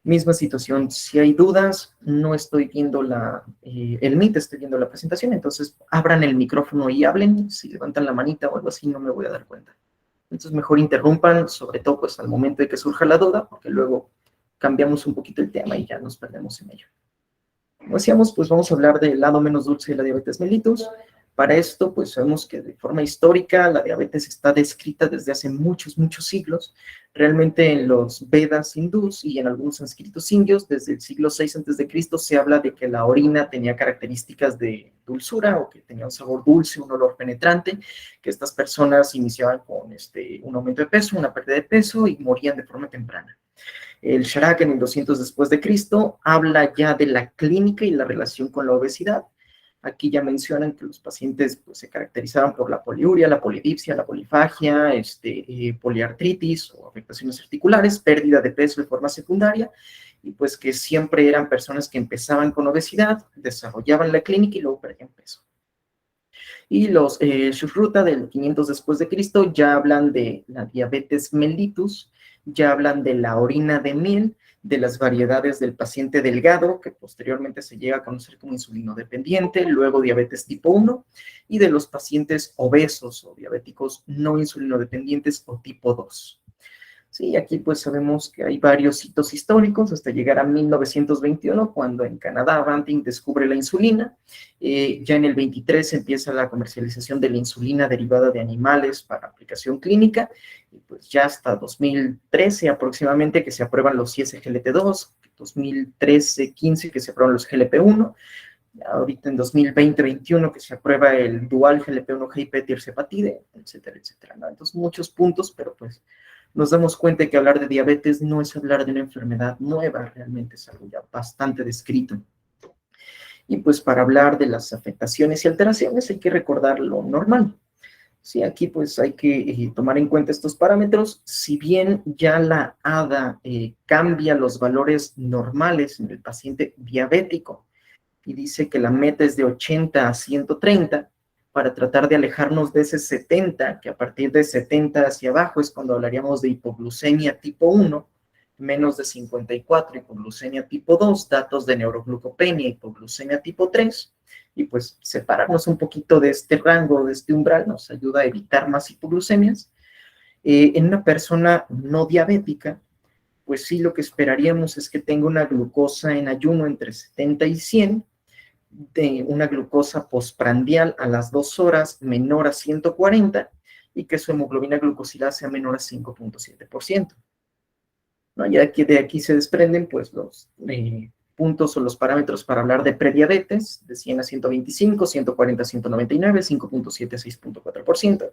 Misma situación, si hay dudas, no estoy viendo el Meet, estoy viendo la presentación, entonces abran el micrófono y hablen. Si levantan la manita o algo así, no me voy a dar cuenta. Entonces mejor interrumpan, sobre todo pues al momento de que surja la duda, porque luego cambiamos un poquito el tema y ya nos perdemos en ello. Como decíamos, pues vamos a hablar del lado menos dulce de la diabetes mellitus. Para esto, pues sabemos que de forma histórica la diabetes está descrita desde hace muchos, muchos siglos. Realmente en los Vedas hindús y en algunos sánscritos indios, desde el siglo VI a.C., se habla de que la orina tenía características de dulzura o que tenía un sabor dulce, un olor penetrante, que estas personas iniciaban con un aumento de peso, una pérdida de peso y morían de forma temprana. El Sharak en el 200 después de Cristo habla ya de la clínica y la relación con la obesidad. Aquí ya mencionan que los pacientes pues, se caracterizaban por la poliuria, la polidipsia, la polifagia, poliartritis o afectaciones articulares, pérdida de peso de forma secundaria, y pues que siempre eran personas que empezaban con obesidad, desarrollaban la clínica y luego perdían peso. Y los Shushruta del 500 después de Cristo ya hablan de la diabetes mellitus, ya hablan de la orina de miel, de las variedades del paciente delgado, que posteriormente se llega a conocer como insulinodependiente, luego diabetes tipo 1, y de los pacientes obesos o diabéticos no insulinodependientes o tipo 2. Sí, aquí pues sabemos que hay varios hitos históricos hasta llegar a 1921, cuando en Canadá Banting descubre la insulina. Ya en el 23 empieza la comercialización de la insulina derivada de animales para aplicación clínica, y pues ya hasta 2013 aproximadamente que se aprueban los ISGLT2, 2013-15 que se aprueban los GLP-1, ahorita en 2020-21 que se aprueba el dual GLP-1 tirzepatide, etcétera, etcétera, ¿no? Entonces muchos puntos, pero pues nos damos cuenta de que hablar de diabetes no es hablar de una enfermedad nueva, realmente es algo ya bastante descrito. Y pues para hablar de las afectaciones y alteraciones hay que recordar lo normal. Sí, aquí pues hay que tomar en cuenta estos parámetros. Si bien ya la ADA cambia los valores normales en el paciente diabético y dice que la meta es de 80 a 130, para tratar de alejarnos de ese 70, que a partir de 70 hacia abajo es cuando hablaríamos de hipoglucemia tipo 1, menos de 54, hipoglucemia tipo 2, datos de neuroglucopenia, hipoglucemia tipo 3, y pues separarnos un poquito de este rango, de este umbral, nos ayuda a evitar más hipoglucemias. En una persona no diabética, pues sí, lo que esperaríamos es que tenga una glucosa en ayuno entre 70 y 100, de una glucosa postprandial a las 2 horas menor a 140 y que su hemoglobina glucosilada sea menor a 5.7%. ¿No? Ya que de aquí se desprenden pues los puntos o los parámetros para hablar de prediabetes, de 100 a 125, 140 a 199, 5.7 a 6.4%.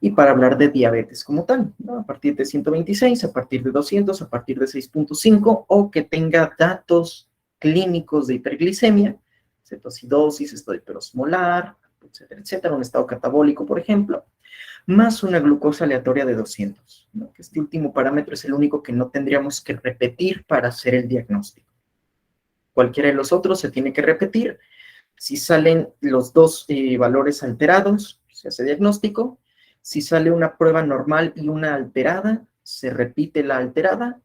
Y para hablar de diabetes como tal, ¿no? A partir de 126, a partir de 200, a partir de 6.5, o que tenga datos clínicos de hiperglicemia, cetocidosis, estado hiperosmolar, etcétera, etcétera, un estado catabólico, por ejemplo, más una glucosa aleatoria de 200, ¿no? Que este último parámetro es el único que no tendríamos que repetir para hacer el diagnóstico. Cualquiera de los otros se tiene que repetir. Si salen los dos valores alterados, se hace diagnóstico. Si sale una prueba normal y una alterada, se repite la alterada,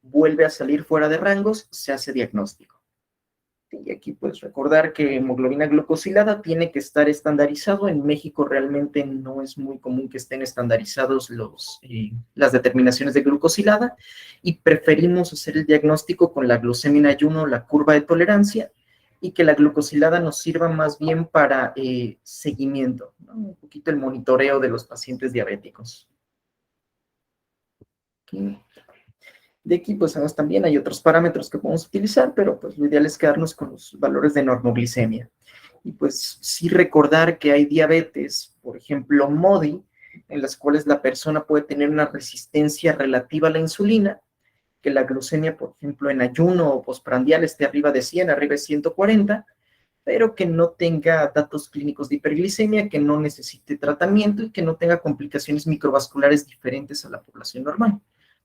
vuelve a salir fuera de rangos, se hace diagnóstico. Y aquí puedes recordar que hemoglobina glucosilada tiene que estar estandarizado. En México realmente no es muy común que estén estandarizados las determinaciones de glucosilada y preferimos hacer el diagnóstico con la glucemia en ayuno, la curva de tolerancia, y que la glucosilada nos sirva más bien para seguimiento, ¿no? Un poquito el monitoreo de los pacientes diabéticos. Okay. De aquí, pues además también hay otros parámetros que podemos utilizar, pero pues lo ideal es quedarnos con los valores de normoglicemia. Y pues sí recordar que hay diabetes, por ejemplo, MODI, en las cuales la persona puede tener una resistencia relativa a la insulina, que la glucemia, por ejemplo, en ayuno o postprandial esté arriba de 100, arriba de 140, pero que no tenga datos clínicos de hiperglicemia, que no necesite tratamiento y que no tenga complicaciones microvasculares diferentes a la población normal.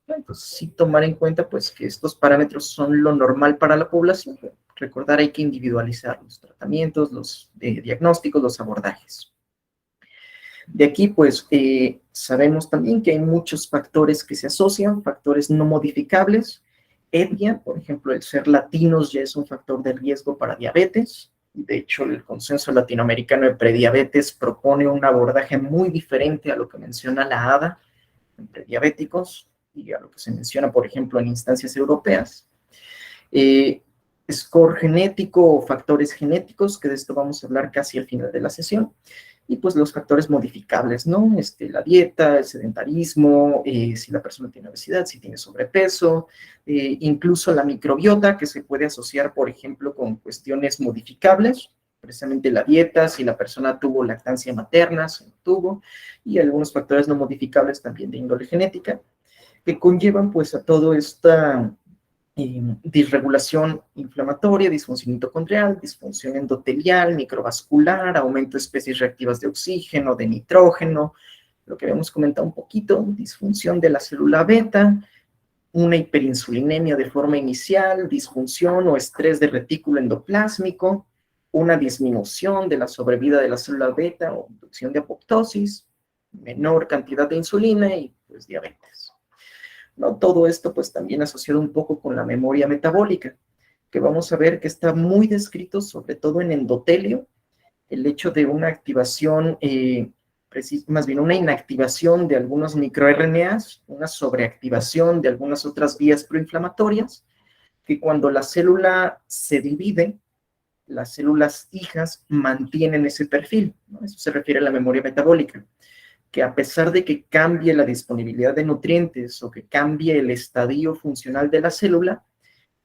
Entonces, sí tomar en cuenta pues que estos parámetros son lo normal para la población. Recordar, hay que individualizar los tratamientos, los diagnósticos, los abordajes. De aquí pues sabemos también que hay muchos factores que se asocian, factores no modificables. etnia, por ejemplo, el ser latinos ya es un factor de riesgo para diabetes. De hecho, el Consenso Latinoamericano de Prediabetes propone un abordaje muy diferente a lo que menciona la ADA en prediabéticos y a lo que se menciona, por ejemplo, en instancias europeas. Score genético o factores genéticos, que de esto vamos a hablar casi al final de la sesión, y pues los factores modificables, ¿no? La dieta, el sedentarismo, si la persona tiene obesidad, si tiene sobrepeso, incluso la microbiota, que se puede asociar, por ejemplo, con cuestiones modificables, precisamente la dieta, si la persona tuvo lactancia materna, si no tuvo, y algunos factores no modificables también de índole genética, que conllevan pues a toda esta disregulación inflamatoria, disfunción mitocondrial, disfunción endotelial, microvascular, aumento de especies reactivas de oxígeno, de nitrógeno, lo que habíamos comentado un poquito, disfunción de la célula beta, una hiperinsulinemia de forma inicial, disfunción o estrés de retículo endoplásmico, una disminución de la sobrevida de la célula beta o inducción de apoptosis, menor cantidad de insulina y pues diabetes. ¿No? Todo esto pues también asociado un poco con la memoria metabólica, que vamos a ver que está muy descrito sobre todo en endotelio, el hecho de una activación, más bien una inactivación de algunos microRNAs, una sobreactivación de algunas otras vías proinflamatorias, que cuando la célula se divide, las células hijas mantienen ese perfil, ¿no? Eso se refiere a la memoria metabólica, que a pesar de que cambie la disponibilidad de nutrientes o que cambie el estadio funcional de la célula,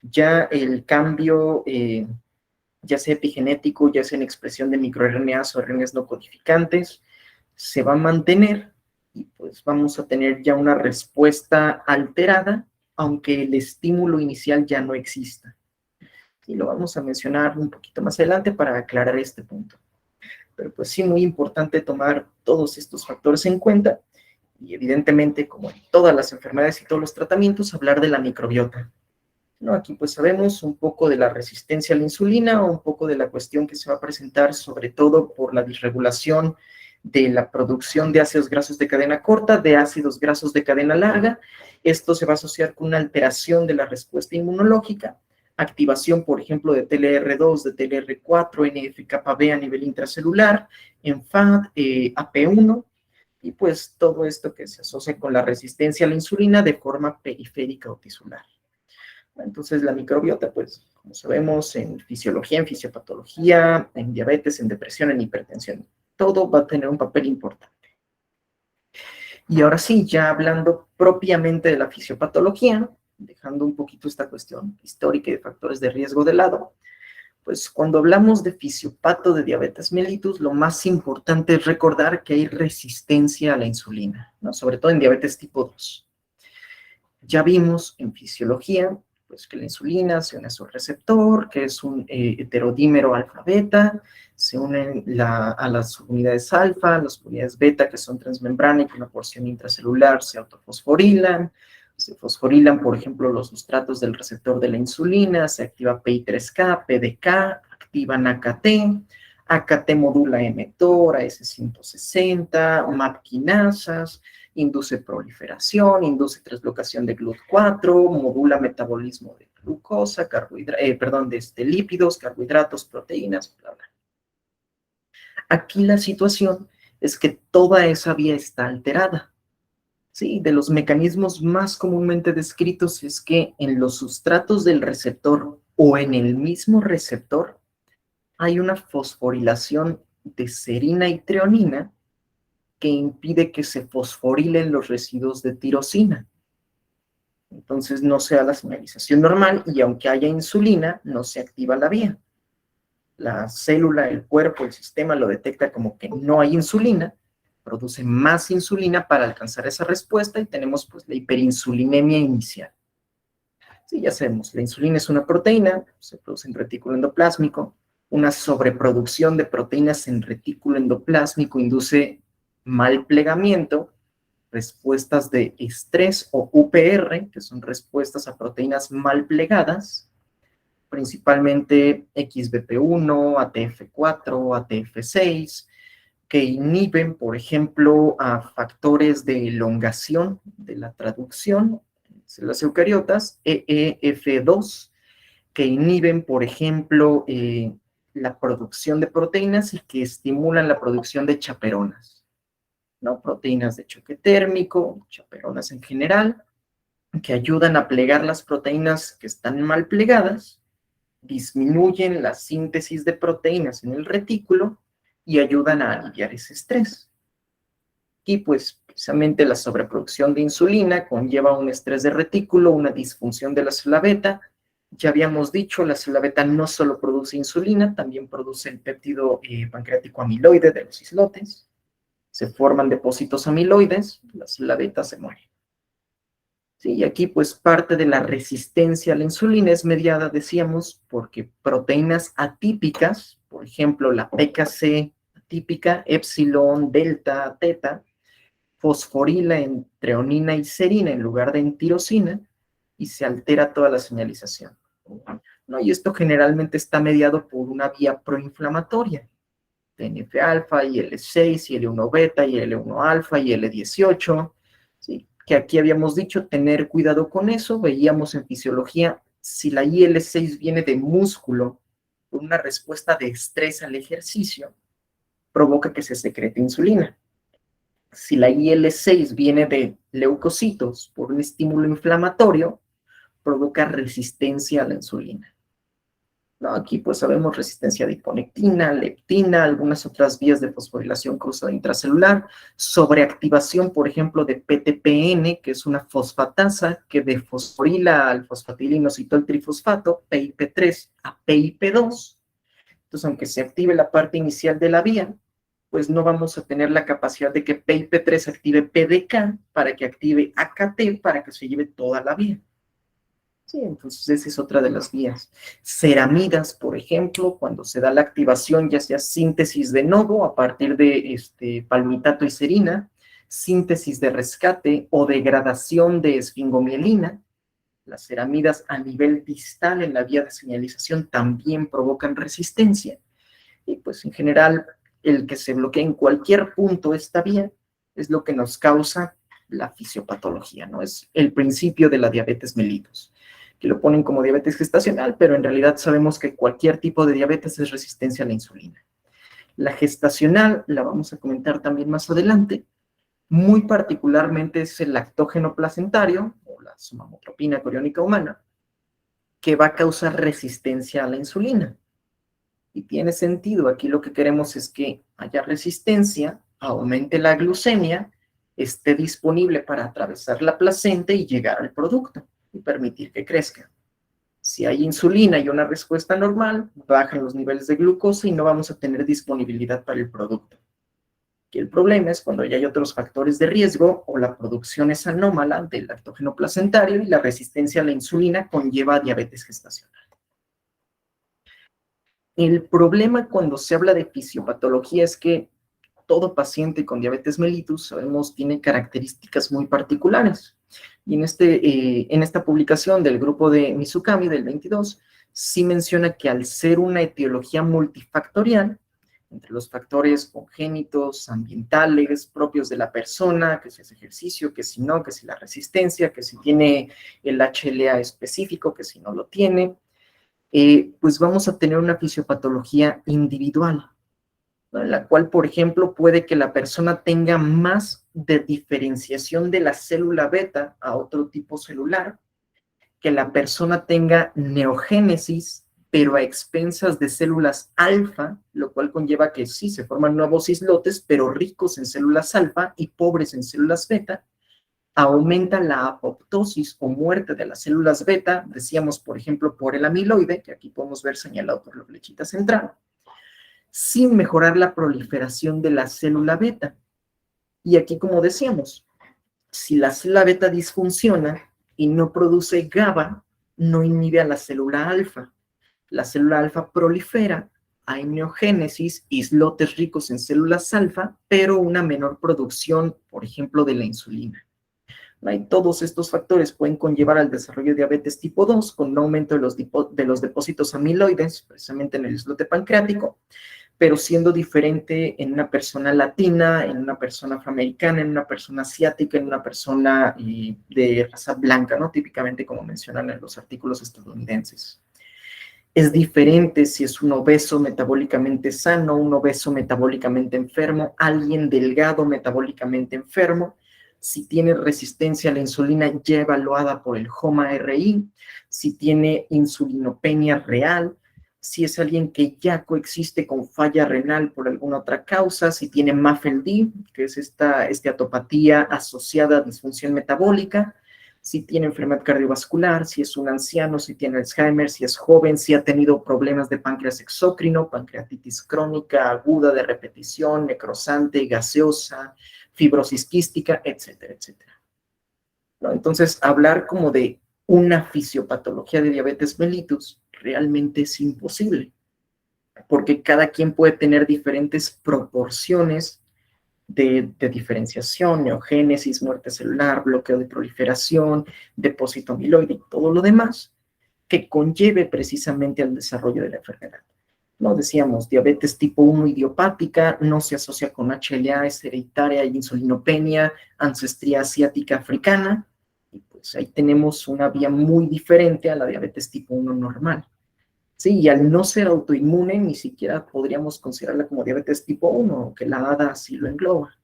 ya el cambio, ya sea epigenético, ya sea en expresión de microRNAs o RNAs no codificantes, se va a mantener y pues vamos a tener ya una respuesta alterada, aunque el estímulo inicial ya no exista. Y lo vamos a mencionar un poquito más adelante para aclarar este punto. Pero pues sí, muy importante tomar todos estos factores en cuenta y evidentemente, como en todas las enfermedades y todos los tratamientos, hablar de la microbiota. ¿No? Aquí pues sabemos un poco de la resistencia a la insulina, o un poco de la cuestión que se va a presentar sobre todo por la disregulación de la producción de ácidos grasos de cadena corta, de ácidos grasos de cadena larga. Esto se va a asociar con una alteración de la respuesta inmunológica, activación, por ejemplo, de TLR2, de TLR4, NF-κB a nivel intracelular, ENFAD, AP1, y pues todo esto que se asocia con la resistencia a la insulina de forma periférica o tisular. Entonces, la microbiota, pues, como sabemos, en fisiología, en fisiopatología, en diabetes, en depresión, en hipertensión, todo va a tener un papel importante. Y ahora sí, ya hablando propiamente de la fisiopatología, dejando un poquito esta cuestión histórica y de factores de riesgo de lado, pues cuando hablamos de fisiopato de diabetes mellitus, lo más importante es recordar que hay resistencia a la insulina, ¿no? Sobre todo en diabetes tipo 2. Ya vimos en fisiología pues, que la insulina se une a su receptor, que es un heterodímero alfa-beta, se unen a las unidades alfa, las unidades beta, que son transmembrana y que una porción intracelular se autofosforilan. Se fosforilan, por ejemplo, los sustratos del receptor de la insulina, se activa PI3K, PDK, activan AKT, AKT modula mTOR, AS160, MAP quinasas, induce proliferación, induce translocación de GLUT4, modula metabolismo de glucosa, lípidos, carbohidratos, proteínas, bla, bla. Aquí la situación es que toda esa vía está alterada. Sí, de los mecanismos más comúnmente descritos es que en los sustratos del receptor o en el mismo receptor hay una fosforilación de serina y treonina que impide que se fosforilen los residuos de tirosina. Entonces no se da la señalización normal y aunque haya insulina, no se activa la vía. La célula, el cuerpo, el sistema lo detecta como que no hay insulina, produce más insulina para alcanzar esa respuesta y tenemos pues la hiperinsulinemia inicial. Sí, ya sabemos, la insulina es una proteína, se produce en retículo endoplásmico, una sobreproducción de proteínas en retículo endoplásmico induce mal plegamiento, respuestas de estrés o UPR, que son respuestas a proteínas mal plegadas, principalmente XBP1, ATF4, ATF6, que inhiben, por ejemplo, a factores de elongación de la traducción, células eucariotas, EEF2, que inhiben, por ejemplo, la producción de proteínas y que estimulan la producción de chaperonas, ¿no? Proteínas de choque térmico, chaperonas en general, que ayudan a plegar las proteínas que están mal plegadas, disminuyen la síntesis de proteínas en el retículo y ayudan a aliviar ese estrés. Y pues precisamente la sobreproducción de insulina conlleva un estrés de retículo, una disfunción de la célula beta. Ya habíamos dicho, la célula beta no solo produce insulina, también produce el péptido pancreático amiloide de los islotes. Se forman depósitos amiloides, la célula beta se muere. Sí, y aquí pues parte de la resistencia a la insulina es mediada, decíamos, porque proteínas atípicas, por ejemplo la PKC atípica, epsilon, delta, teta, fosforila en treonina y serina en lugar de en tirosina y se altera toda la señalización, ¿no? Y esto generalmente está mediado por una vía proinflamatoria, TNF-alfa, IL-6, IL-1-beta, IL-1-alfa, IL-18, ¿sí? Que aquí habíamos dicho tener cuidado con eso. Veíamos en fisiología, si la IL-6 viene de músculo por una respuesta de estrés al ejercicio, provoca que se secrete insulina. Si la IL-6 viene de leucocitos por un estímulo inflamatorio, provoca resistencia a la insulina, ¿no? Aquí pues sabemos resistencia de hiponectina, leptina, algunas otras vías de fosforilación cruzada intracelular, sobreactivación, por ejemplo, de PTPN, que es una fosfatasa que defosforila al fosfatilinositol trifosfato, PIP3 a PIP2. Entonces, aunque se active la parte inicial de la vía, pues no vamos a tener la capacidad de que PIP3 active PDK para que active AKT para que se lleve toda la vía. Sí, entonces esa es otra de las vías. Ceramidas, por ejemplo, cuando se da la activación, ya sea síntesis de nodo a partir de palmitato y serina, síntesis de rescate o degradación de esfingomielina. Las ceramidas a nivel distal en la vía de señalización también provocan resistencia. Y pues en general, el que se bloquee en cualquier punto esta vía es lo que nos causa la fisiopatología, ¿no? Es el principio de la diabetes mellitus, que lo ponen como diabetes gestacional, pero en realidad sabemos que cualquier tipo de diabetes es resistencia a la insulina. La gestacional la vamos a comentar también más adelante. Muy particularmente es el lactógeno placentario, o la somatotropina coriónica humana, que va a causar resistencia a la insulina. Y tiene sentido, aquí lo que queremos es que haya resistencia, aumente la glucemia, esté disponible para atravesar la placenta y llegar al producto y permitir que crezca. Si hay insulina y una respuesta normal, bajan los niveles de glucosa y no vamos a tener disponibilidad para el producto. Y el problema es cuando ya hay otros factores de riesgo o la producción es anómala del lactógeno placentario y la resistencia a la insulina conlleva diabetes gestacional. El problema cuando se habla de fisiopatología es que todo paciente con diabetes mellitus, sabemos, tiene características muy particulares. Y en esta publicación del grupo de Mizukami del 22, sí menciona que al ser una etiología multifactorial, entre los factores congénitos, ambientales, propios de la persona, que si es ejercicio, que si no, que si la resistencia, que si tiene el HLA específico, que si no lo tiene, pues vamos a tener una fisiopatología individual, ¿no? En la cual, por ejemplo, puede que la persona tenga más de diferenciación de la célula beta a otro tipo celular, que la persona tenga neogénesis, pero a expensas de células alfa, lo cual conlleva que sí, se forman nuevos islotes, pero ricos en células alfa y pobres en células beta. Aumenta la apoptosis o muerte de las células beta, decíamos, por ejemplo, por el amiloide, que aquí podemos ver señalado por la flechita central, sin mejorar la proliferación de la célula beta. Y aquí, como decíamos, si la célula beta disfunciona y no produce GABA, no inhibe a la célula alfa. La célula alfa prolifera, hay neogénesis, islotes ricos en células alfa, pero una menor producción, por ejemplo, de la insulina. Y todos estos factores pueden conllevar al desarrollo de diabetes tipo 2 con un aumento de los depósitos amiloides, precisamente en el islote pancreático, pero siendo diferente en una persona latina, en una persona afroamericana, en una persona asiática, en una persona de raza blanca, ¿no? Típicamente como mencionan en los artículos estadounidenses. Es diferente si es un obeso metabólicamente sano, un obeso metabólicamente enfermo, alguien delgado metabólicamente enfermo, si tiene resistencia a la insulina ya evaluada por el HOMA-RI, si tiene insulinopenia real, si es alguien que ya coexiste con falla renal por alguna otra causa, si tiene MAFLD, que es esta esteatopatía asociada a disfunción metabólica, si tiene enfermedad cardiovascular, si es un anciano, si tiene Alzheimer, si es joven, si ha tenido problemas de páncreas exócrino, pancreatitis crónica, aguda de repetición, necrosante, gaseosa, fibrosis quística, etcétera, etcétera. ¿No? Entonces, hablar como de una fisiopatología de diabetes mellitus realmente es imposible, porque cada quien puede tener diferentes proporciones de diferenciación, neogénesis, muerte celular, bloqueo de proliferación, depósito amiloide y todo lo demás que conlleve precisamente al desarrollo de la enfermedad. No decíamos, diabetes tipo 1 idiopática no se asocia con HLA, es hereditaria y insulinopenia, ancestría asiática africana, y pues ahí tenemos una vía muy diferente a la diabetes tipo 1 normal. Sí, y al no ser autoinmune, ni siquiera podríamos considerarla como diabetes tipo 1, aunque la ADA sí lo engloba.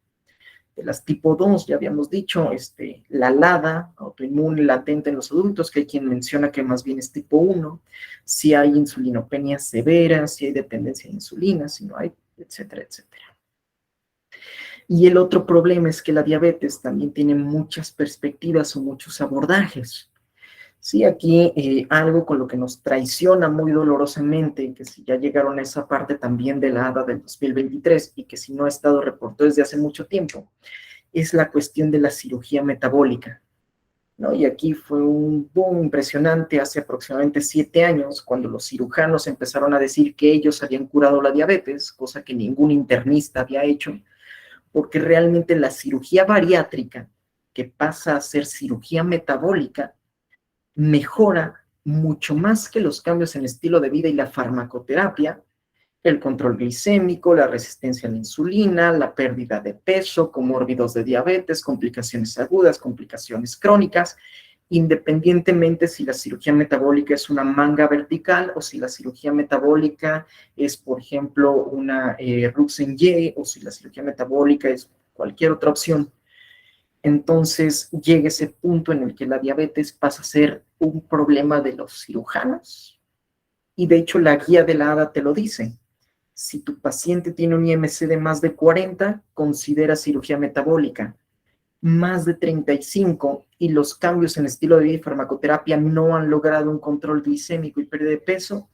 De las tipo 2, ya habíamos dicho, la LADA, autoinmune latente en los adultos, que hay quien menciona que más bien es tipo 1, si hay insulinopenia severa, si hay dependencia de insulina, si no hay, etcétera, etcétera. Y el otro problema es que la diabetes también tiene muchas perspectivas o muchos abordajes. Sí, aquí algo con lo que nos traiciona muy dolorosamente, que si ya llegaron a esa parte también de la ADA del 2023 y que si no ha estado reportado desde hace mucho tiempo, es la cuestión de la cirugía metabólica, ¿no? Y aquí fue un boom impresionante hace aproximadamente 7 años, cuando los cirujanos empezaron a decir que ellos habían curado la diabetes, cosa que ningún internista había hecho, porque realmente la cirugía bariátrica, que pasa a ser cirugía metabólica, mejora mucho más que los cambios en el estilo de vida y la farmacoterapia, el control glicémico, la resistencia a la insulina, la pérdida de peso, comórbidos de diabetes, complicaciones agudas, complicaciones crónicas, independientemente si la cirugía metabólica es una manga vertical o si la cirugía metabólica es, por ejemplo, una Ruxin-Y o si la cirugía metabólica es cualquier otra opción. Entonces llega ese punto en el que la diabetes pasa a ser un problema de los cirujanos. Y de hecho la guía de la ADA te lo dice. Si tu paciente tiene un IMC de más de 40, considera cirugía metabólica. Más de 35 y los cambios en estilo de vida y farmacoterapia no han logrado un control glicémico y pérdida de peso,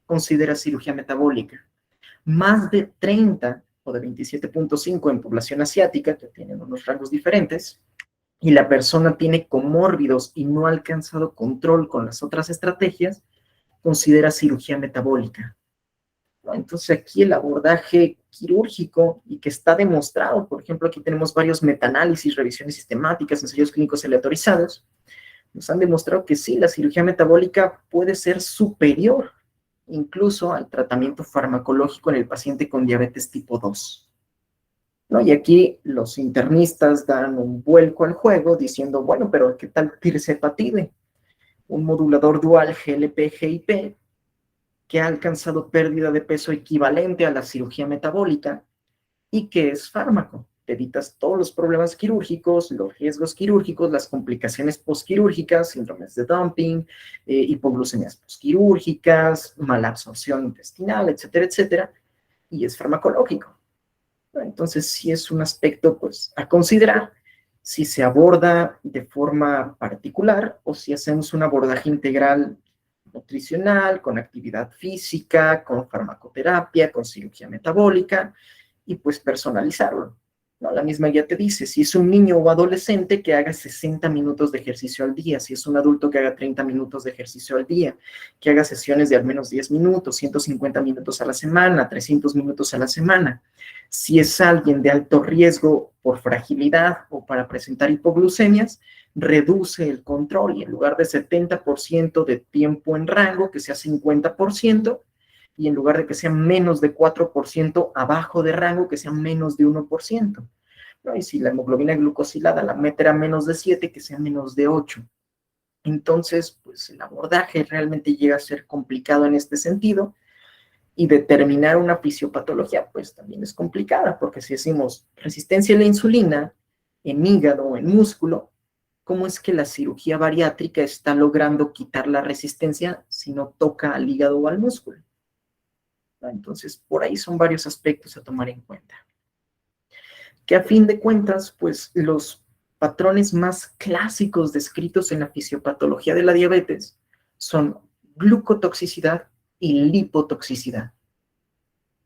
considera cirugía metabólica. Más de 30 o de 27.5 en población asiática, que tienen unos rangos diferentes, y la persona tiene comórbidos y no ha alcanzado control con las otras estrategias, considera cirugía metabólica. ¿No? Entonces aquí el abordaje quirúrgico y que está demostrado, por ejemplo, aquí tenemos varios metaanálisis, revisiones sistemáticas, ensayos clínicos aleatorizados, nos han demostrado que sí, la cirugía metabólica puede ser superior incluso al tratamiento farmacológico en el paciente con diabetes tipo 2. ¿No? Y aquí los internistas dan un vuelco al juego diciendo, bueno, pero ¿qué tal tirzepatide? Un modulador dual GLP-GIP que ha alcanzado pérdida de peso equivalente a la cirugía metabólica y que es fármaco. Te evitas todos los problemas quirúrgicos, los riesgos quirúrgicos, las complicaciones postquirúrgicas, síndromes de dumping, hipoglucemias postquirúrgicas, mala absorción intestinal, etcétera, etcétera, y es farmacológico. Entonces, sí es un aspecto pues, a considerar si se aborda de forma particular o si hacemos un abordaje integral nutricional, con actividad física, con farmacoterapia, con cirugía metabólica, y pues personalizarlo. ¿No? La misma guía te dice, si es un niño o adolescente que haga 60 minutos de ejercicio al día, si es un adulto que haga 30 minutos de ejercicio al día, que haga sesiones de al menos 10 minutos, 150 minutos a la semana, 300 minutos a la semana. Si es alguien de alto riesgo por fragilidad o para presentar hipoglucemias, reduce el control y en lugar de 70% de tiempo en rango, que sea 50%, y en lugar de que sea menos de 4% abajo de rango, que sea menos de 1%. ¿No? Y si la hemoglobina glucosilada la meta era menos de 7, que sea menos de 8. Entonces, pues el abordaje realmente llega a ser complicado en este sentido, y determinar una fisiopatología, pues también es complicada, porque si decimos resistencia a la insulina en hígado o en músculo, ¿cómo es que la cirugía bariátrica está logrando quitar la resistencia si no toca al hígado o al músculo? Entonces, por ahí son varios aspectos a tomar en cuenta. Que a fin de cuentas, pues los patrones más clásicos descritos en la fisiopatología de la diabetes son glucotoxicidad y lipotoxicidad.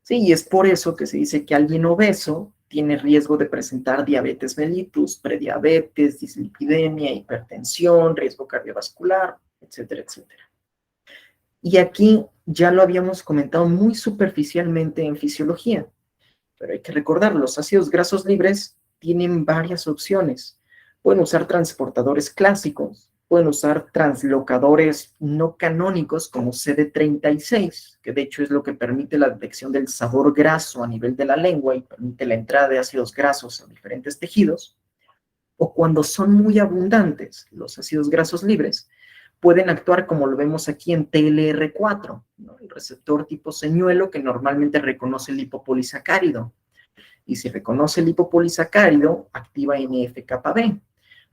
Sí, y es por eso que se dice que alguien obeso tiene riesgo de presentar diabetes mellitus, prediabetes, dislipidemia, hipertensión, riesgo cardiovascular, etcétera, etcétera. Y aquí ya lo habíamos comentado muy superficialmente en fisiología, pero hay que recordar, los ácidos grasos libres tienen varias opciones. Pueden usar transportadores clásicos, pueden usar translocadores no canónicos como CD36, que de hecho es lo que permite la detección del sabor graso a nivel de la lengua y permite la entrada de ácidos grasos a diferentes tejidos. O cuando son muy abundantes los ácidos grasos libres, pueden actuar como lo vemos aquí en TLR4, ¿no? El receptor tipo señuelo que normalmente reconoce el lipopolisacárido. Y si reconoce el lipopolisacárido, activa NF-κB.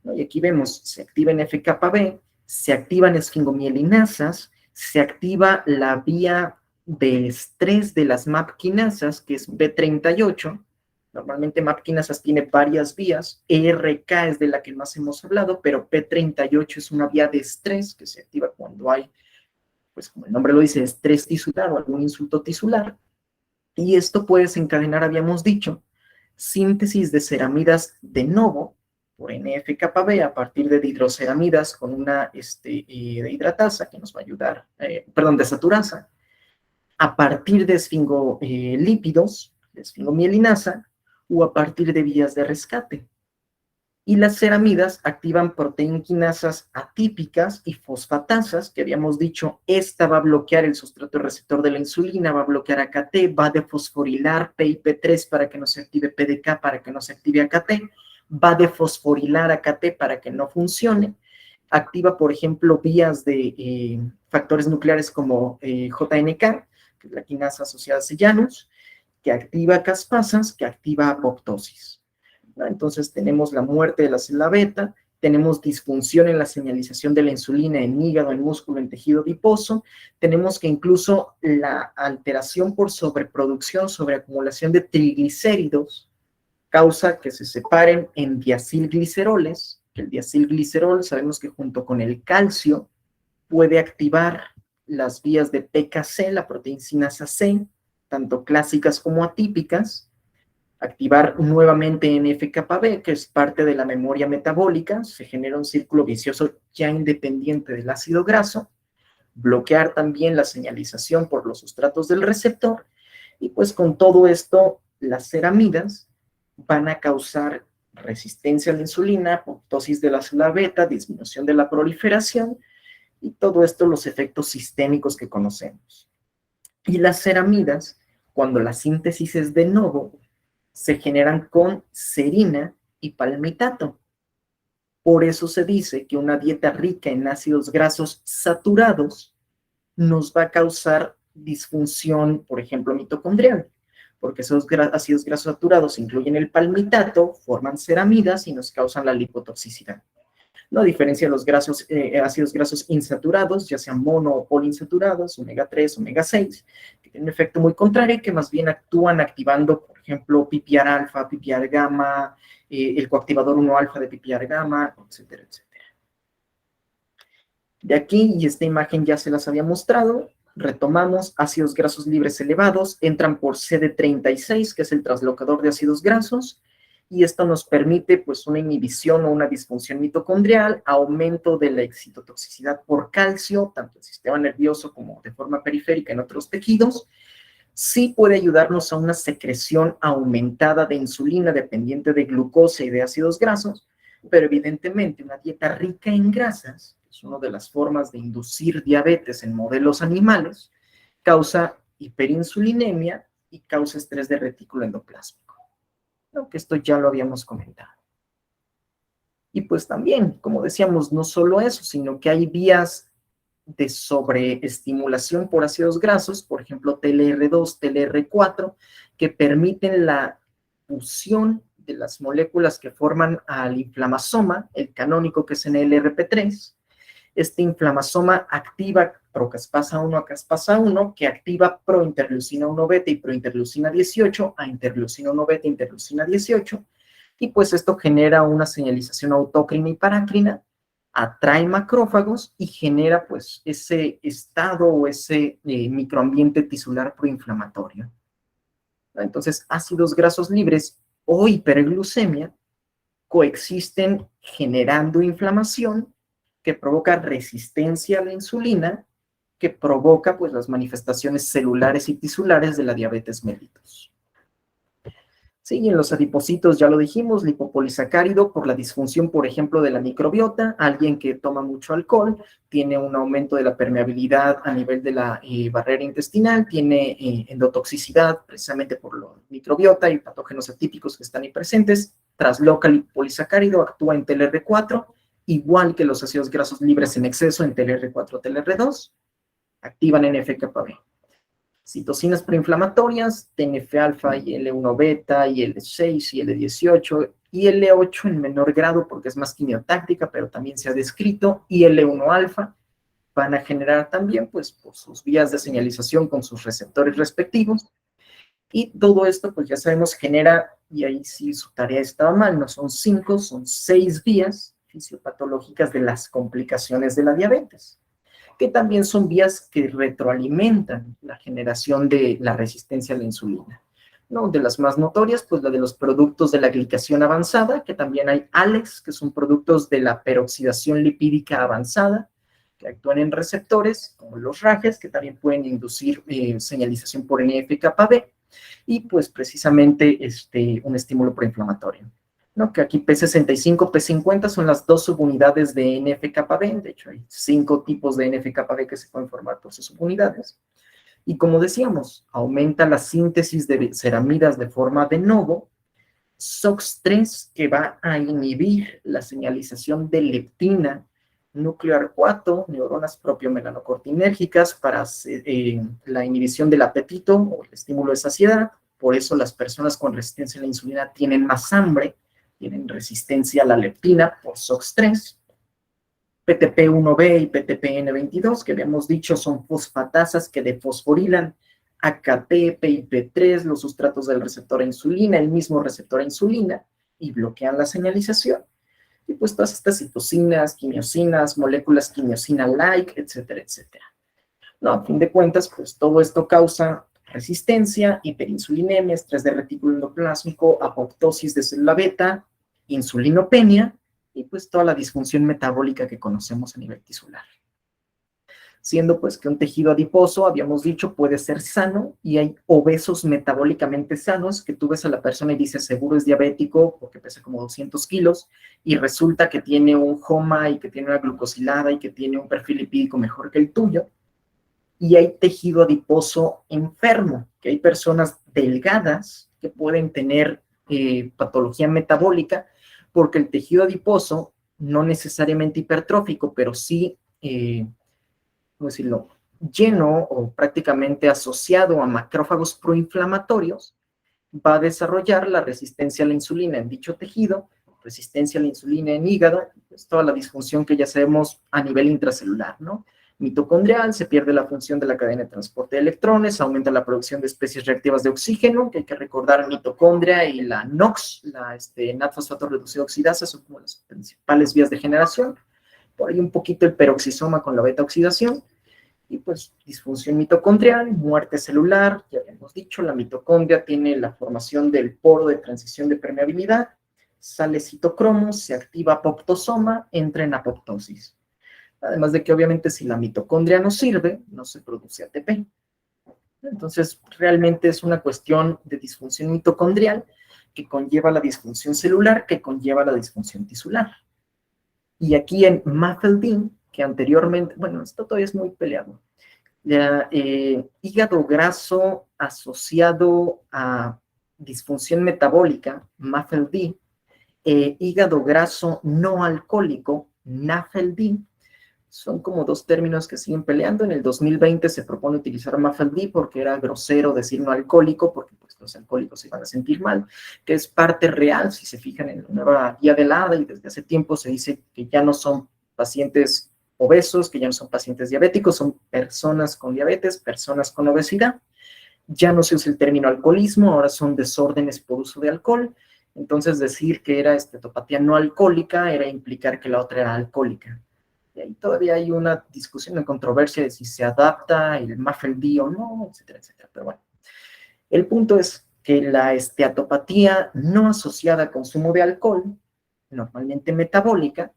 ¿No? Y aquí vemos, se activa NF-κB, se activan esfingomielinas, se activa la vía de estrés de las MAP quinasas, que es B38. Normalmente MAP quinasas tiene varias vías, ERK es de la que más hemos hablado, pero P38 es una vía de estrés que se activa cuando hay, pues como el nombre lo dice, estrés tisular o algún insulto tisular. Y esto puede desencadenar, habíamos dicho, síntesis de ceramidas de novo por NF-κB a partir de dihidroceramidas con una de hidratasa que nos va a ayudar, desaturasa, a partir de esfingolípidos, de esfingomielinasa, o a partir de vías de rescate. Y las ceramidas activan proteínquinasas atípicas y fosfatasas, que habíamos dicho, esta va a bloquear el sustrato receptor de la insulina, va a bloquear AKT, va a defosforilar PIP3 para que no se active PDK, para que no se active AKT, va a defosforilar AKT para que no funcione, activa, por ejemplo, vías de factores nucleares como JNK, que es la quinasa asociada a Janus, que activa caspasas, que activa apoptosis. ¿No? Entonces tenemos la muerte de la célula beta, tenemos disfunción en la señalización de la insulina en hígado, en músculo, en tejido adiposo, tenemos que incluso la alteración por sobreproducción, sobreacumulación de triglicéridos, causa que se separen en diacilgliceroles, que el diacilglicerol sabemos que junto con el calcio puede activar las vías de PKC, la proteína C, tanto clásicas como atípicas, activar nuevamente NF-κB, que es parte de la memoria metabólica, se genera un círculo vicioso ya independiente del ácido graso, bloquear también la señalización por los sustratos del receptor, y pues con todo esto, las ceramidas van a causar resistencia a la insulina, apoptosis de la célula beta, disminución de la proliferación, y todo esto los efectos sistémicos que conocemos. Y las ceramidas, cuando la síntesis es de novo, se generan con serina y palmitato. Por eso se dice que una dieta rica en ácidos grasos saturados nos va a causar disfunción, por ejemplo, mitocondrial, porque esos ácidos grasos saturados incluyen el palmitato, forman ceramidas y nos causan la lipotoxicidad. No, a diferencia de los ácidos grasos insaturados, ya sean mono o poliinsaturados, omega 3, omega 6, que tienen un efecto muy contrario, que más bien actúan activando, por ejemplo, PPAR alfa, PPAR gamma, el coactivador 1 alfa de PPAR gamma, etcétera, etcétera. De aquí, y esta imagen ya se las había mostrado, retomamos ácidos grasos libres elevados, entran por CD36, que es el translocador de ácidos grasos, y esto nos permite pues una inhibición o una disfunción mitocondrial, aumento de la excitotoxicidad por calcio, tanto en el sistema nervioso como de forma periférica en otros tejidos. Sí puede ayudarnos a una secreción aumentada de insulina dependiente de glucosa y de ácidos grasos, pero evidentemente una dieta rica en grasas, que es una de las formas de inducir diabetes en modelos animales, causa hiperinsulinemia y causa estrés de retículo endoplásmico, ¿no? Que esto ya lo habíamos comentado. Y pues también, como decíamos, no solo eso, sino que hay vías de sobreestimulación por ácidos grasos, por ejemplo, TLR2, TLR4, que permiten la fusión de las moléculas que forman al inflamasoma, el canónico que es en el NLRP3. Este inflamasoma activa procaspasa 1 a caspasa 1, que activa prointerleucina 1 beta y prointerleucina 18 a interleucina 1 beta e interleucina 18, y pues esto genera una señalización autócrina y parácrina, atrae macrófagos y genera pues ese estado o ese microambiente tisular proinflamatorio. Entonces, ácidos grasos libres o hiperglucemia coexisten generando inflamación que provoca resistencia a la insulina, que provoca pues las manifestaciones celulares y tisulares de la diabetes mellitus. Sí, y en los adipocitos ya lo dijimos, lipopolisacárido por la disfunción, por ejemplo, de la microbiota. Alguien que toma mucho alcohol tiene un aumento de la permeabilidad a nivel de la barrera intestinal, tiene endotoxicidad precisamente por la microbiota y patógenos atípicos que están ahí presentes. Trasloca el lipopolisacárido, actúa en TLR4, igual que los ácidos grasos libres en exceso en TLR4, TLR2, activan NF-κB. Citocinas proinflamatorias, TNF-alfa y L1-beta, y L6 y L18, y L8 en menor grado porque es más quimiotáctica, pero también se ha descrito, y L1-alfa van a generar también, pues, por sus vías de señalización con sus receptores respectivos, y todo esto, pues ya sabemos, genera, y ahí sí su tarea estaba mal, no son 5, son 6 vías fisiopatológicas de las complicaciones de la diabetes, que también son vías que retroalimentan la generación de la resistencia a la insulina, ¿no? De las más notorias, pues la de los productos de la glicación avanzada, que también hay ALEX, que son productos de la peroxidación lipídica avanzada, que actúan en receptores, como los RAGes, que también pueden inducir señalización por NF-κB, y pues precisamente un estímulo proinflamatorio, ¿no? Que aquí P65, P50 son las dos subunidades de NF-κB, de hecho hay 5 tipos de NF-κB que se pueden formar por sus subunidades, y como decíamos, aumenta la síntesis de ceramidas de forma de novo, SOX3 que va a inhibir la señalización de leptina, núcleo arcuato, neuronas propiomelanocortinérgicas para la inhibición del apetito o el estímulo de saciedad. Por eso las personas con resistencia a la insulina tienen más hambre, tienen resistencia a la leptina por SOX3. PTP1B y PTPN22, que habíamos dicho son fosfatasas que defosforilan AKT, PIP3, los sustratos del receptor a insulina, el mismo receptor a insulina, y bloquean la señalización. Y pues todas estas citocinas, quimiosinas, moléculas quimiosina-like, etcétera, etcétera. No, a fin de cuentas, pues todo esto causa resistencia, hiperinsulinemia, estrés de retículo endoplásmico, apoptosis de célula beta, insulinopenia, y pues toda la disfunción metabólica que conocemos a nivel tisular. Siendo pues que un tejido adiposo, habíamos dicho, puede ser sano, y hay obesos metabólicamente sanos, que tú ves a la persona y dices, seguro es diabético, porque pesa como 200 kilos, y resulta que tiene un HOMA, y que tiene una glucosilada, y que tiene un perfil lipídico mejor que el tuyo. Y hay tejido adiposo enfermo, que hay personas delgadas que pueden tener patología metabólica, porque el tejido adiposo, no necesariamente hipertrófico, pero sí, ¿cómo decirlo?, lleno o prácticamente asociado a macrófagos proinflamatorios, va a desarrollar la resistencia a la insulina en dicho tejido, resistencia a la insulina en hígado, pues toda la disfunción que ya sabemos a nivel intracelular, ¿no? Mitocondrial, se pierde la función de la cadena de transporte de electrones, aumenta la producción de especies reactivas de oxígeno, que hay que recordar, mitocondria y la NOx, la NAT-fosfato reducido oxidasa, son como las principales vías de generación. Por ahí un poquito el peroxisoma con la beta-oxidación, y pues disfunción mitocondrial, muerte celular, ya habíamos dicho, la mitocondria tiene la formación del poro de transición de permeabilidad, sale citocromo, se activa apoptosoma, entra en apoptosis. Además de que obviamente si la mitocondria no sirve, no se produce ATP. Entonces realmente es una cuestión de disfunción mitocondrial que conlleva la disfunción celular, que conlleva la disfunción tisular. Y aquí en MAFLD, que anteriormente, bueno, esto todavía es muy peleado, Hígado graso asociado a disfunción metabólica, MAFLD, hígado graso no alcohólico, NAFLD, son como dos términos que siguen peleando. En el 2020 se propone utilizar MAFLD porque era grosero decir no alcohólico, porque pues, los alcohólicos se van a sentir mal, que es parte real, si se fijan en la nueva guía de la ADA, y desde hace tiempo se dice que ya no son pacientes obesos, que ya no son pacientes diabéticos, son personas con diabetes, personas con obesidad. Ya no se usa el término alcoholismo, ahora son desórdenes por uso de alcohol. Entonces decir que era esteatopatía no alcohólica era implicar que la otra era alcohólica. Y ahí todavía hay una discusión, una controversia de si se adapta el MAFLD o no, etcétera, etcétera. Pero bueno, el punto es que la esteatopatía no asociada a consumo de alcohol, normalmente metabólica,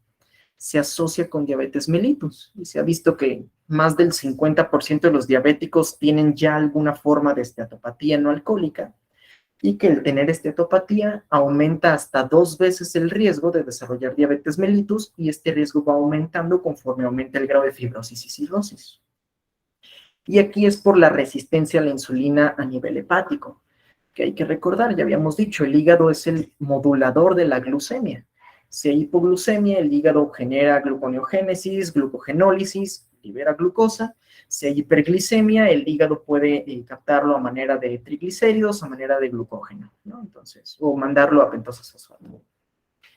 se asocia con diabetes mellitus. Y se ha visto que más del 50% de los diabéticos tienen ya alguna forma de esteatopatía no alcohólica, y que el tener esteatopatía aumenta hasta 2 veces el riesgo de desarrollar diabetes mellitus, y este riesgo va aumentando conforme aumenta el grado de fibrosis y cirrosis. Y aquí es por la resistencia a la insulina a nivel hepático, que hay que recordar, ya habíamos dicho, el hígado es el modulador de la glucemia. Si hay hipoglucemia, el hígado genera gluconeogénesis, glucogenólisis, libera glucosa. Si hay hiperglicemia, el hígado puede captarlo a manera de triglicéridos, a manera de glucógeno, ¿no? Entonces, o mandarlo a pentosas fosfato.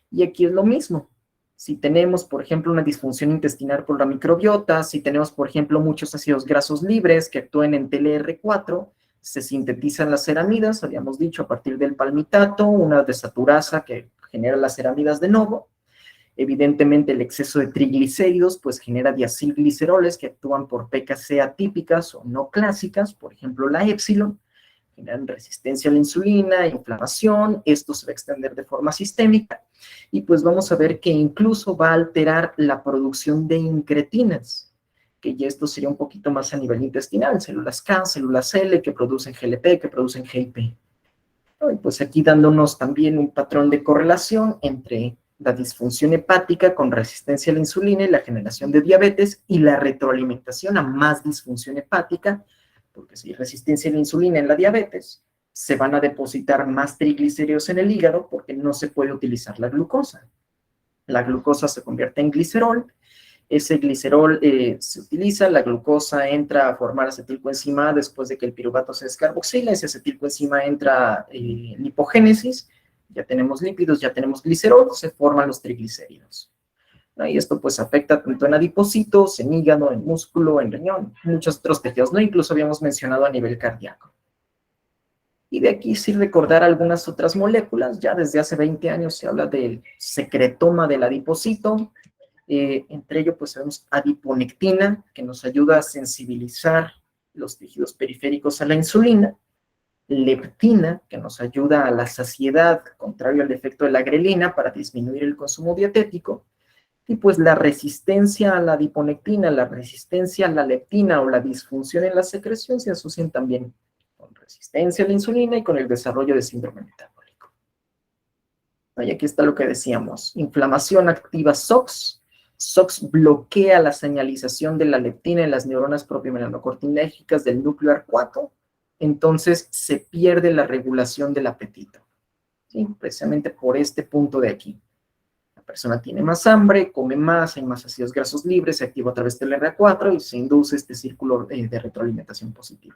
Y aquí es lo mismo. Si tenemos, por ejemplo, una disfunción intestinal por la microbiota, si tenemos, por ejemplo, muchos ácidos grasos libres que actúen en TLR4, se sintetizan las ceramidas, habíamos dicho, a partir del palmitato, una desaturasa que genera las ceramidas de nuevo. Evidentemente, el exceso de triglicéridos pues genera diacilgliceroles que actúan por PKC atípicas o no clásicas, por ejemplo, la épsilon, generan resistencia a la insulina, inflamación, esto se va a extender de forma sistémica, y pues vamos a ver que incluso va a alterar la producción de incretinas, que ya esto sería un poquito más a nivel intestinal, células K, células L, que producen GLP, que producen GIP. Y pues aquí dándonos también un patrón de correlación entre la disfunción hepática con resistencia a la insulina y la generación de diabetes, y la retroalimentación a más disfunción hepática, porque si hay resistencia a la insulina en la diabetes, se van a depositar más triglicéridos en el hígado porque no se puede utilizar la glucosa. La glucosa se convierte en glicerol, ese glicerol se utiliza, la glucosa entra a formar acetilcoenzima A después de que el piruvato se descarboxila, ese acetilcoenzima entra en lipogénesis, ya tenemos lípidos, ya tenemos glicerol, se forman los triglicéridos. ¿No? Y esto pues afecta tanto en adipocitos, en hígado, en músculo, en riñón, muchos otros tejidos, ¿no? Incluso habíamos mencionado a nivel cardíaco. Y de aquí sí recordar algunas otras moléculas, ya desde hace 20 años se habla del secretoma del adipocito, entre ellos pues tenemos adiponectina, que nos ayuda a sensibilizar los tejidos periféricos a la insulina, leptina, que nos ayuda a la saciedad, contrario al efecto de la grelina, para disminuir el consumo dietético, y pues la resistencia a la adiponectina, la resistencia a la leptina o la disfunción en la secreción se asocian también con resistencia a la insulina y con el desarrollo de síndrome metabólico. Y aquí está lo que decíamos, inflamación activa SOX. SOX bloquea la señalización de la leptina en las neuronas propimelanocortinérgicas del núcleo arcuato, entonces se pierde la regulación del apetito. ¿Sí? Precisamente por este punto de aquí. La persona tiene más hambre, come más, hay más ácidos grasos libres, se activa a través del R4 y se induce este círculo de retroalimentación positiva.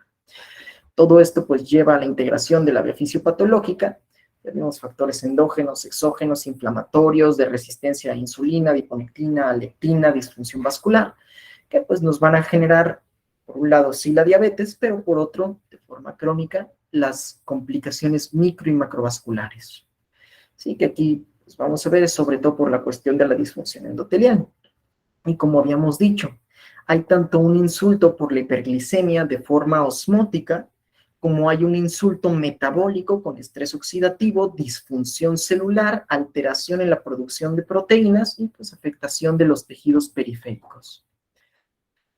Todo esto pues lleva a la integración de la biofisiopatológica. Tenemos factores endógenos, exógenos, inflamatorios, de resistencia a insulina, adiponectina, leptina, disfunción vascular, que pues nos van a generar, por un lado, sí la diabetes, pero por otro, de forma crónica, las complicaciones micro y macrovasculares. Sí, que aquí pues, vamos a ver sobre todo por la cuestión de la disfunción endotelial. Y como habíamos dicho, hay tanto un insulto por la hiperglicemia de forma osmótica, como hay un insulto metabólico con estrés oxidativo, disfunción celular, alteración en la producción de proteínas y pues afectación de los tejidos periféricos.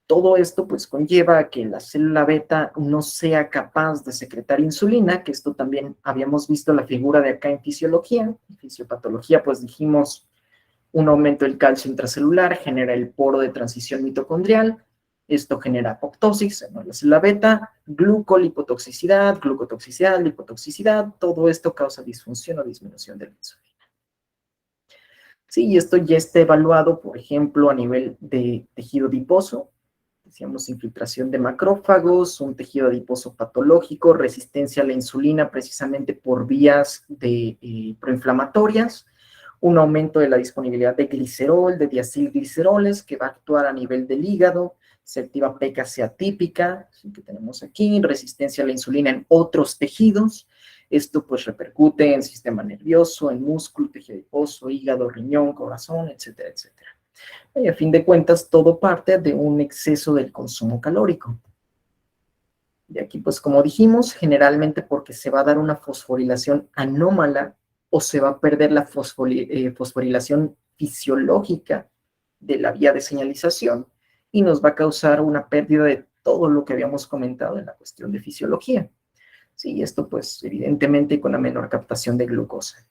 Todo esto pues conlleva a que la célula beta no sea capaz de secretar insulina, que esto también habíamos visto la figura de acá en fisiología. En fisiopatología pues dijimos un aumento del calcio intracelular, genera el poro de transición mitocondrial, Esto genera apoptosis en la célula beta, glucolipotoxicidad, glucotoxicidad, lipotoxicidad. Todo esto causa disfunción o disminución de la insulina. Sí, y esto ya está evaluado, por ejemplo, a nivel de tejido adiposo. Decíamos infiltración de macrófagos, un tejido adiposo patológico, resistencia a la insulina precisamente por vías proinflamatorias, un aumento de la disponibilidad de glicerol, de diacilgliceroles, que va a actuar a nivel del hígado, se activa PKC atípica, que tenemos aquí, resistencia a la insulina en otros tejidos. Esto pues repercute en sistema nervioso, en músculo, tejido adiposo, hígado, riñón, corazón, etcétera, etcétera. Y a fin de cuentas, todo parte de un exceso del consumo calórico. Y aquí, pues como dijimos, generalmente porque se va a dar una fosforilación anómala o se va a perder la fosforilación fisiológica de la vía de señalización y nos va a causar una pérdida de todo lo que habíamos comentado en la cuestión de fisiología. Sí, esto pues evidentemente con la menor captación de glucosa.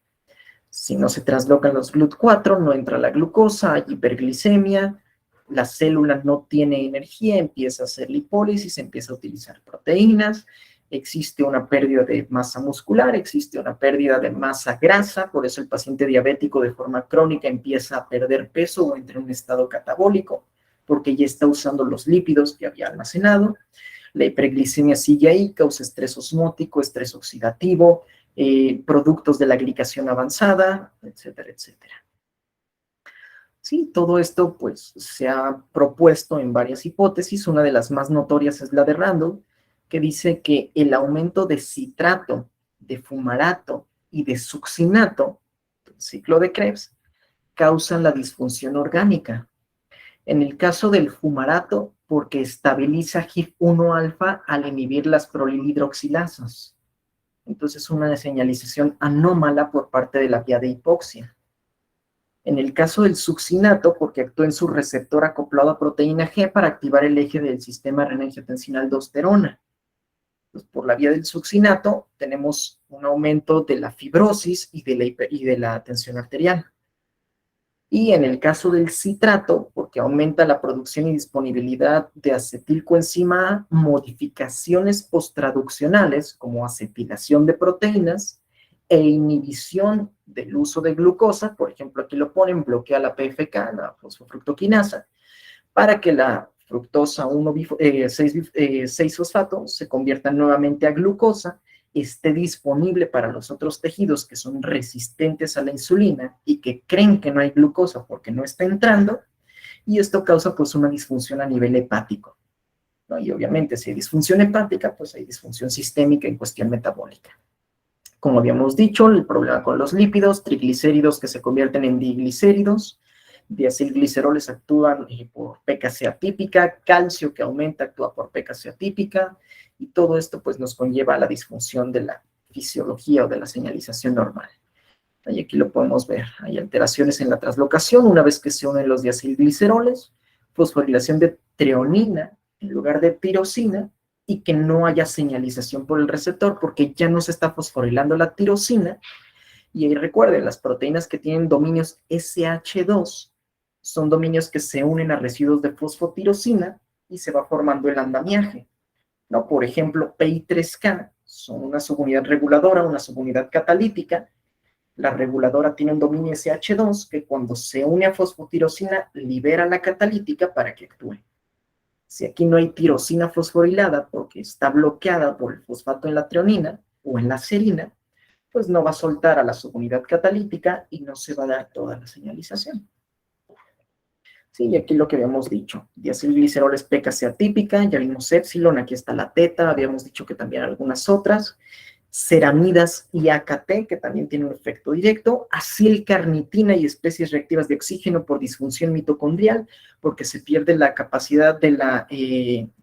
Si no se traslocan los GLUT4, no entra la glucosa, hay hiperglicemia, la célula no tiene energía, empieza a hacer lipólisis, empieza a utilizar proteínas, existe una pérdida de masa muscular, existe una pérdida de masa grasa, por eso el paciente diabético de forma crónica empieza a perder peso o entra en un estado catabólico, porque ya está usando los lípidos que había almacenado. La hiperglicemia sigue ahí, causa estrés osmótico, estrés oxidativo, productos de la glicación avanzada, etcétera, etcétera. Sí, todo esto pues se ha propuesto en varias hipótesis. Una de las más notorias es la de Randall, que dice que el aumento de citrato, de fumarato y de succinato, el ciclo de Krebs, causan la disfunción orgánica. En el caso del fumarato, porque estabiliza HIF-1 alfa al inhibir las prolilhidroxilasas. Entonces, una señalización anómala por parte de la vía de hipoxia. En el caso del succinato, porque actúa en su receptor acoplado a proteína G para activar el eje del sistema renin-angiotensina-aldosterona. Pues por la vía del succinato tenemos un aumento de la fibrosis y de la tensión arterial. Y en el caso del citrato, porque aumenta la producción y disponibilidad de acetilcoenzima A, modificaciones posttraduccionales como acetilación de proteínas e inhibición del uso de glucosa, por ejemplo, aquí lo ponen, bloquea la PFK, la fosfofructoquinasa, para que la fructosa 6-fosfato se convierta nuevamente a glucosa, esté disponible para los otros tejidos que son resistentes a la insulina y que creen que no hay glucosa porque no está entrando, y esto causa pues una disfunción a nivel hepático, ¿no? Y obviamente si hay disfunción hepática, pues hay disfunción sistémica en cuestión metabólica. Como habíamos dicho, el problema con los lípidos, triglicéridos que se convierten en diglicéridos, diacilgliceroles actúan por PKC atípica, calcio que aumenta actúa por PKC atípica, y todo esto pues nos conlleva a la disfunción de la fisiología o de la señalización normal. Y aquí lo podemos ver, hay alteraciones en la translocación una vez que se unen los diacilgliceroles, fosforilación de treonina en lugar de tirosina, y que no haya señalización por el receptor porque ya no se está fosforilando la tirosina. Y ahí recuerden, las proteínas que tienen dominios SH2 son dominios que se unen a residuos de fosfotirosina y se va formando el andamiaje, ¿no? Por ejemplo, PI3K son una subunidad reguladora, una subunidad catalítica. La reguladora tiene un dominio SH2 que cuando se une a fosfotirosina libera la catalítica para que actúe. Si aquí no hay tirosina fosforilada porque está bloqueada por el fosfato en la treonina o en la serina, pues no va a soltar a la subunidad catalítica y no se va a dar toda la señalización. Sí, y aquí lo que habíamos dicho, diacilgliceroles PKC atípica, ya vimos epsilon, aquí está la teta, habíamos dicho que también algunas otras, ceramidas y AKT, que también tienen un efecto directo, acilcarnitina y especies reactivas de oxígeno por disfunción mitocondrial, porque se pierde la capacidad de la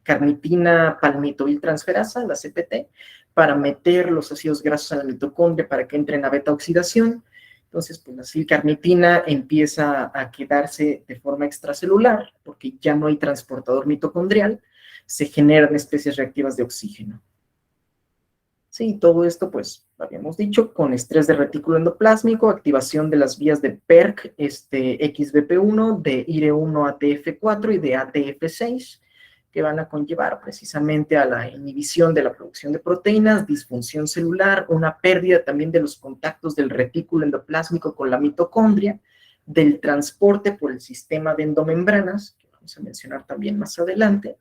carnitina palmitoiltransferasa, la CPT, para meter los ácidos grasos a la mitocondria para que entren a beta-oxidación. Entonces, pues la acilcarnitina empieza a quedarse de forma extracelular, porque ya no hay transportador mitocondrial, se generan especies reactivas de oxígeno. Sí, todo esto, pues, habíamos dicho, con estrés de retículo endoplásmico, activación de las vías de PERC, XBP1, de IRE1 ATF4 y de ATF6, que van a conllevar precisamente a la inhibición de la producción de proteínas, disfunción celular, una pérdida también de los contactos del retículo endoplásmico con la mitocondria, del transporte por el sistema de endomembranas, que vamos a mencionar también más adelante,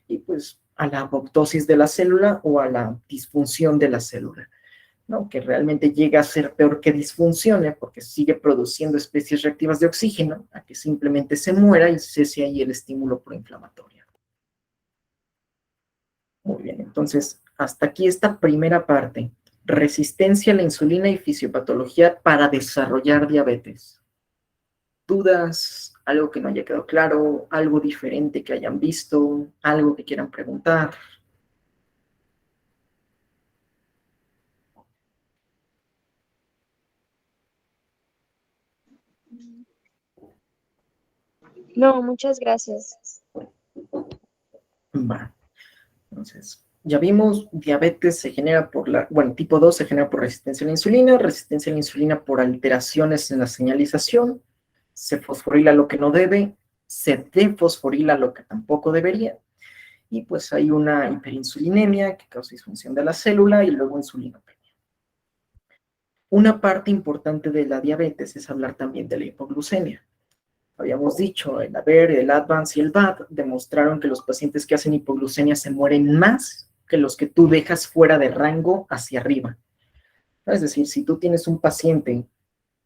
y pues a la apoptosis de la célula o a la disfunción de la célula, ¿no? Que realmente llega a ser peor que disfuncione porque sigue produciendo especies reactivas de oxígeno, a que simplemente se muera y cese ahí el estímulo proinflamatorio. Muy bien, entonces hasta aquí esta primera parte. Resistencia a la insulina y fisiopatología para desarrollar diabetes. ¿Dudas? ¿Algo que no haya quedado claro? ¿Algo diferente que hayan visto? ¿Algo que quieran preguntar? No, muchas gracias. Va. Entonces, ya vimos, diabetes se genera por bueno, tipo 2 se genera por resistencia a la insulina por alteraciones en la señalización, se fosforila lo que no debe, se defosforila lo que tampoco debería, y pues hay una hiperinsulinemia que causa disfunción de la célula y luego insulinopenia. Una parte importante de la diabetes es hablar también de la hipoglucemia. Habíamos dicho, el AVER, el ADVANCE y el VAD demostraron que los pacientes que hacen hipoglucemia se mueren más que los que tú dejas fuera de rango hacia arriba. Es decir, si tú tienes un paciente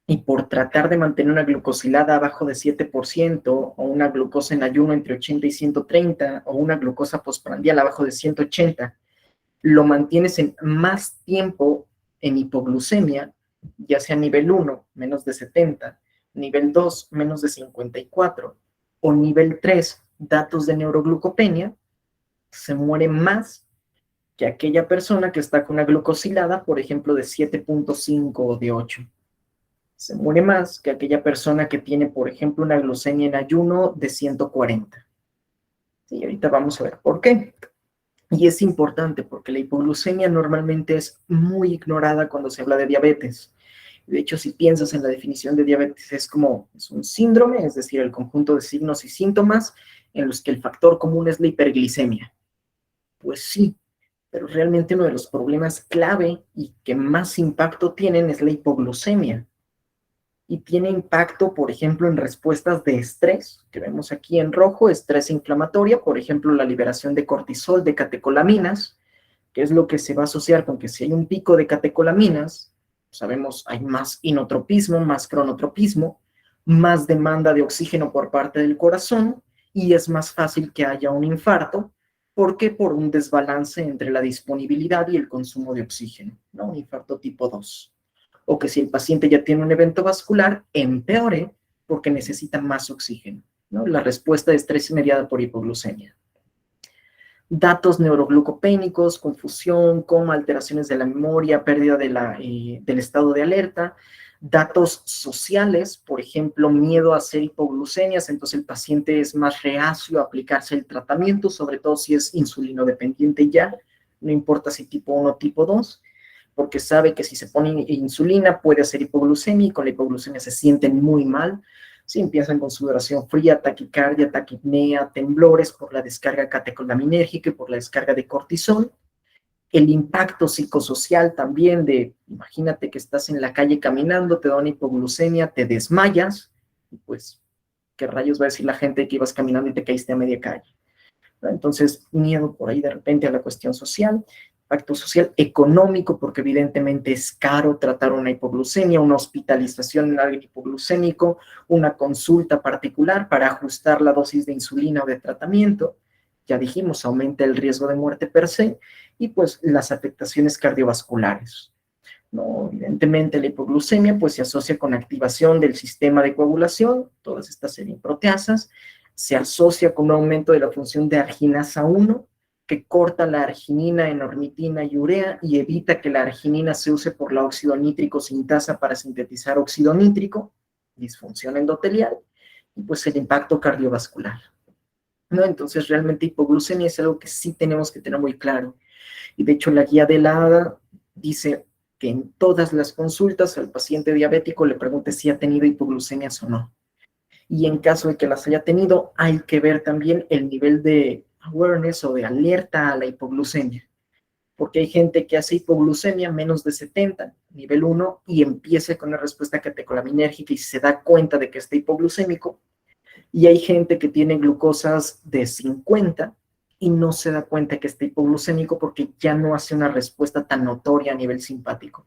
y por tratar de mantener una glucosilada abajo de 7% o una glucosa en ayuno entre 80 y 130 o una glucosa postprandial abajo de 180, lo mantienes en más tiempo en hipoglucemia, ya sea nivel 1, menos de 70, nivel 2, menos de 54, o nivel 3, datos de neuroglucopenia, se muere más que aquella persona que está con una glucosilada, por ejemplo, de 7.5 o de 8. Se muere más que aquella persona que tiene, por ejemplo, una glucemia en ayuno de 140. Y ahorita vamos a ver por qué. Y es importante porque la hipoglucemia normalmente es muy ignorada cuando se habla de diabetes. De hecho, si piensas en la definición de diabetes, es un síndrome, es decir, el conjunto de signos y síntomas en los que el factor común es la hiperglicemia. Pues sí, pero realmente uno de los problemas clave y que más impacto tienen es la hipoglucemia. Y tiene impacto, por ejemplo, en respuestas de estrés, que vemos aquí en rojo, estrés inflamatorio, por ejemplo, la liberación de cortisol, de catecolaminas, que es lo que se va a asociar con que si hay un pico de catecolaminas, sabemos, hay más inotropismo, más cronotropismo, más demanda de oxígeno por parte del corazón y es más fácil que haya un infarto. ¿Por qué? Por un desbalance entre la disponibilidad y el consumo de oxígeno, ¿no? Un infarto tipo 2. O que si el paciente ya tiene un evento vascular, empeore porque necesita más oxígeno, ¿no? La respuesta de estrés mediada por hipoglucemia. Datos neuroglucopénicos, confusión, coma, alteraciones de la memoria, pérdida del estado de alerta, datos sociales, por ejemplo, miedo a hacer hipoglucemias, entonces el paciente es más reacio a aplicarse el tratamiento, sobre todo si es insulinodependiente ya, no importa si tipo 1 o tipo 2, porque sabe que si se pone insulina puede hacer hipoglucemia y con la hipoglucemia se sienten muy mal. Si empiezan con sudoración fría, taquicardia, taquipnea, temblores por la descarga catecolaminérgica y por la descarga de cortisol. El impacto psicosocial también de, imagínate que estás en la calle caminando, te da una hipoglucemia, te desmayas, y pues, ¿qué rayos va a decir la gente que ibas caminando y te caíste a media calle? Entonces, miedo por ahí de repente a la cuestión social, impacto social económico, porque evidentemente es caro tratar una hipoglucemia, una hospitalización en alguien hipoglucémico, una consulta particular para ajustar la dosis de insulina o de tratamiento. Ya dijimos, aumenta el riesgo de muerte per se, y pues las afectaciones cardiovasculares. No, evidentemente la hipoglucemia pues se asocia con activación del sistema de coagulación, todas estas seriproteasas, se asocia con un aumento de la función de arginasa 1, que corta la arginina en ornitina y urea y evita que la arginina se use por la óxido nítrico sintasa para sintetizar óxido nítrico, disfunción endotelial, y pues el impacto cardiovascular, ¿no? Entonces realmente hipoglucemia es algo que sí tenemos que tener muy claro. Y de hecho la guía de la ADA dice que en todas las consultas al paciente diabético le pregunte si ha tenido hipoglucemias o no. Y en caso de que las haya tenido, hay que ver también el nivel de awareness o de alerta a la hipoglucemia, porque hay gente que hace hipoglucemia menos de 70, nivel 1, y empieza con una respuesta catecolaminérgica y se da cuenta de que está hipoglucémico, y hay gente que tiene glucosas de 50 y no se da cuenta que está hipoglucémico porque ya no hace una respuesta tan notoria a nivel simpático.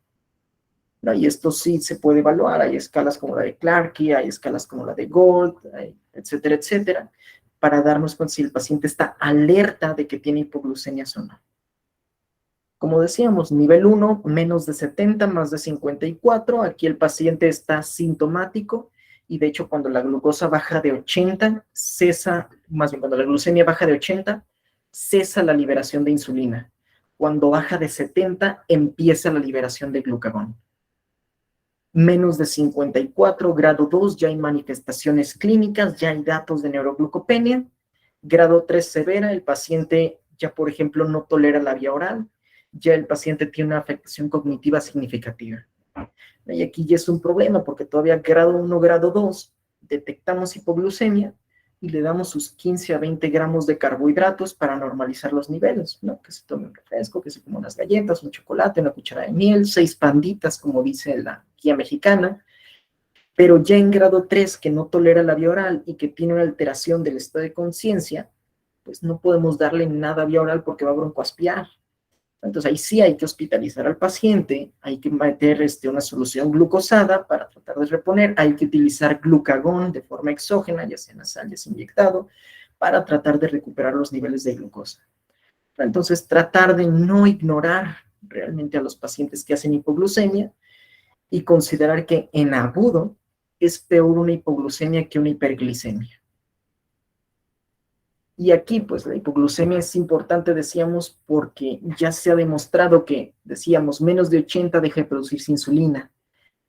¿No? Y esto sí se puede evaluar, hay escalas como la de Clarke, hay escalas como la de Gold, etcétera, etcétera, para darnos cuenta si el paciente está alerta de que tiene hipoglucemia o no. Como decíamos, nivel 1, menos de 70, más de 54, aquí el paciente está sintomático y de hecho cuando la glucosa baja de 80, cesa, más bien cuando la glucemia baja de 80, cesa la liberación de insulina. Cuando baja de 70, empieza la liberación de glucagón. Menos de 54, grado 2, ya hay manifestaciones clínicas, ya hay datos de neuroglucopenia. Grado 3 severa, el paciente ya, por ejemplo, no tolera la vía oral, ya el paciente tiene una afectación cognitiva significativa. Y aquí ya es un problema, porque todavía grado 1, grado 2, detectamos hipoglucemia y le damos sus 15 a 20 gramos de carbohidratos para normalizar los niveles, ¿no? Que se tome un refresco, que se coma unas galletas, un chocolate, una cuchara de miel, 6 panditas, como dice la guía mexicana. Pero ya en grado 3, que no tolera la vía oral y que tiene una alteración del estado de conciencia, pues no podemos darle nada vía oral porque va a broncoaspirar. Entonces ahí sí hay que hospitalizar al paciente, hay que meter una solución glucosada para tratar de reponer, hay que utilizar glucagón de forma exógena, ya sea nasal, ya sea inyectado, para tratar de recuperar los niveles de glucosa. Entonces tratar de no ignorar realmente a los pacientes que hacen hipoglucemia y considerar que en agudo es peor una hipoglucemia que una hiperglicemia. Y aquí, pues, la hipoglucemia es importante, decíamos, porque ya se ha demostrado que, decíamos, menos de 80 deja de producirse insulina,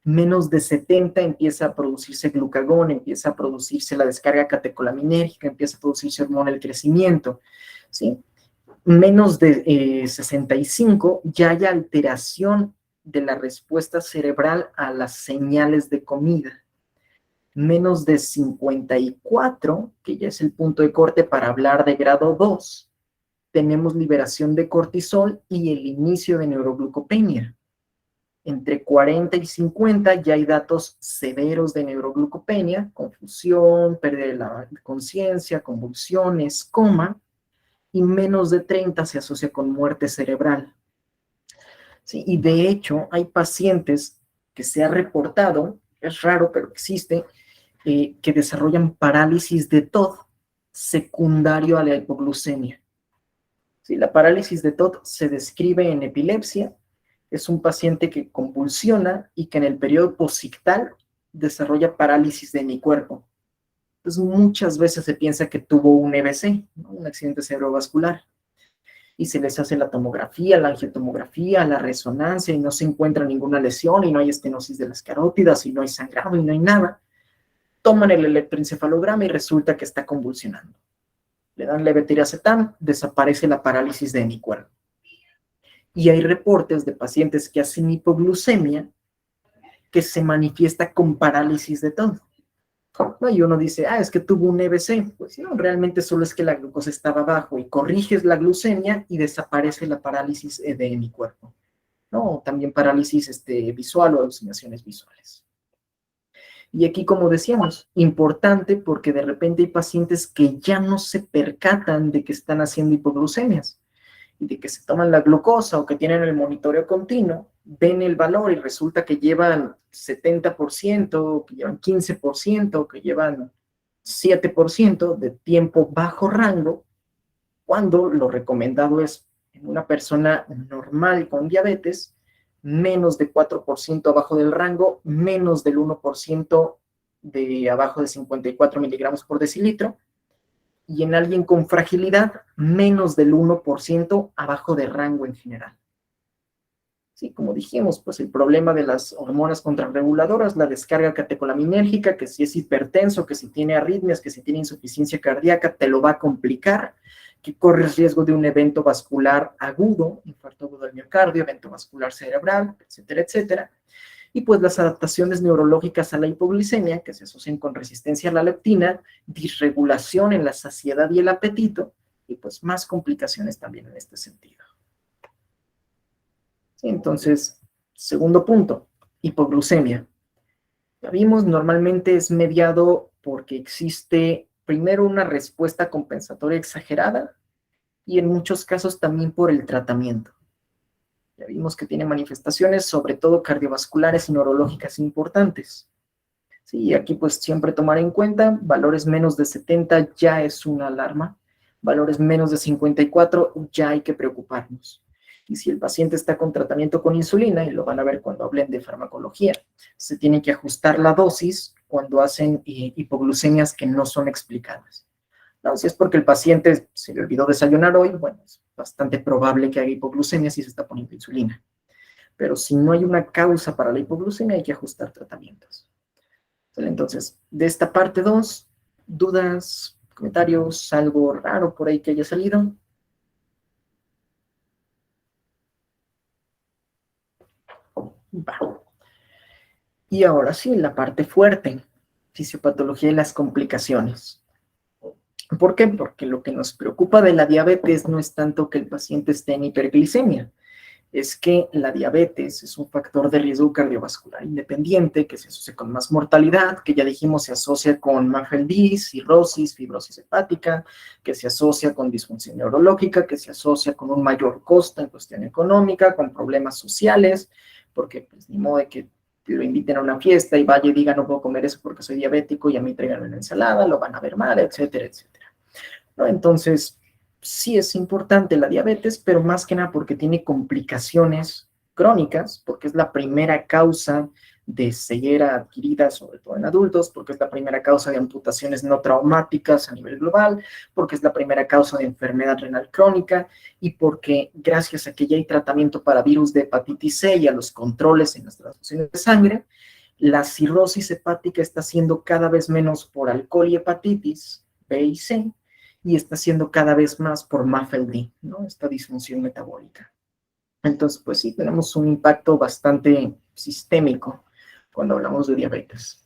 menos de 70 empieza a producirse glucagón, empieza a producirse la descarga catecolaminérgica, empieza a producirse hormona del crecimiento, ¿sí? Menos de 65 ya hay alteración de la respuesta cerebral a las señales de comida. Menos de 54, que ya es el punto de corte para hablar de grado 2, tenemos liberación de cortisol y el inicio de neuroglucopenia. Entre 40 y 50 ya hay datos severos de neuroglucopenia, confusión, pérdida de la conciencia, convulsiones, coma, y menos de 30 se asocia con muerte cerebral. Sí, y de hecho hay pacientes que se ha reportado, es raro pero existe, que desarrollan parálisis de TOD secundario a la hipoglucemia. ¿Sí? La parálisis de TOD se describe en epilepsia, es un paciente que convulsiona y que en el periodo posictal desarrolla parálisis de mi cuerpo. Entonces muchas veces se piensa que tuvo un EBC, ¿no? Un accidente cerebrovascular, y se les hace la tomografía, la angiotomografía, la resonancia y no se encuentra ninguna lesión y no hay estenosis de las carótidas y no hay sangrado y no hay nada. Toman el electroencefalograma y resulta que está convulsionando. Le dan levetiracetam, desaparece la parálisis de mi cuerpo. Y hay reportes de pacientes que hacen hipoglucemia que se manifiesta con parálisis de todo. Y uno dice, es que tuvo un EBC. Pues no, realmente solo es que la glucosa estaba bajo y corriges la glucemia y desaparece la parálisis de mi cuerpo. ¿No? También parálisis visual o alucinaciones visuales. Y aquí, como decíamos, importante porque de repente hay pacientes que ya no se percatan de que están haciendo hipoglucemias y de que se toman la glucosa o que tienen el monitoreo continuo, ven el valor y resulta que llevan 70%, que llevan 15%, que llevan 7% de tiempo bajo rango, cuando lo recomendado es en una persona normal con diabetes, menos de 4% abajo del rango, menos del 1% de abajo de 54 miligramos por decilitro, y en alguien con fragilidad, menos del 1% abajo de rango en general. Sí, como dijimos, pues el problema de las hormonas contrarreguladoras, la descarga catecolaminérgica, que si es hipertenso, que si tiene arritmias, que si tiene insuficiencia cardíaca, te lo va a complicar, que corres riesgo de un evento vascular agudo, infarto agudo del miocardio, evento vascular cerebral, etcétera, etcétera. Y pues las adaptaciones neurológicas a la hipoglicemia, que se asocian con resistencia a la leptina, disregulación en la saciedad y el apetito, y pues más complicaciones también en este sentido. Sí, entonces, segundo punto, hipoglucemia. Ya vimos, normalmente es mediado porque existe primero una respuesta compensatoria exagerada y en muchos casos también por el tratamiento. Ya vimos que tiene manifestaciones sobre todo cardiovasculares y neurológicas importantes. Sí, aquí pues siempre tomar en cuenta, valores menos de 70 ya es una alarma, valores menos de 54 ya hay que preocuparnos. Y si el paciente está con tratamiento con insulina, y lo van a ver cuando hablen de farmacología, se tiene que ajustar la dosis cuando hacen hipoglucemias que no son explicadas. No, si es porque el paciente se le olvidó desayunar hoy, bueno, es bastante probable que haga hipoglucemia si se está poniendo insulina. Pero si no hay una causa para la hipoglucemia, hay que ajustar tratamientos. Entonces, de esta parte 2, dudas, comentarios, algo raro por ahí que haya salido. Va. Y ahora sí, la parte fuerte, fisiopatología y las complicaciones. ¿Por qué? Porque lo que nos preocupa de la diabetes no es tanto que el paciente esté en hiperglicemia, es que la diabetes es un factor de riesgo cardiovascular independiente que se asocia con más mortalidad, que ya dijimos se asocia con MAFLD, cirrosis, fibrosis hepática, que se asocia con disfunción neurológica, que se asocia con un mayor costo en cuestión económica, con problemas sociales, porque pues ni modo de que lo inviten a una fiesta y vaya y diga no puedo comer eso porque soy diabético y a mí traigan una ensalada, lo van a ver mal, etcétera, etcétera. ¿No? Entonces, sí es importante la diabetes, pero más que nada porque tiene complicaciones crónicas, porque es la primera causa de ceguera adquirida, sobre todo en adultos, porque es la primera causa de amputaciones no traumáticas a nivel global, porque es la primera causa de enfermedad renal crónica y porque gracias a que ya hay tratamiento para virus de hepatitis C y a los controles en las transfusiones de sangre, la cirrosis hepática está siendo cada vez menos por alcohol y hepatitis B y C, y está siendo cada vez más por MAFLD, ¿no? Esta disfunción metabólica. Entonces, pues sí, tenemos un impacto bastante sistémico cuando hablamos de diabetes.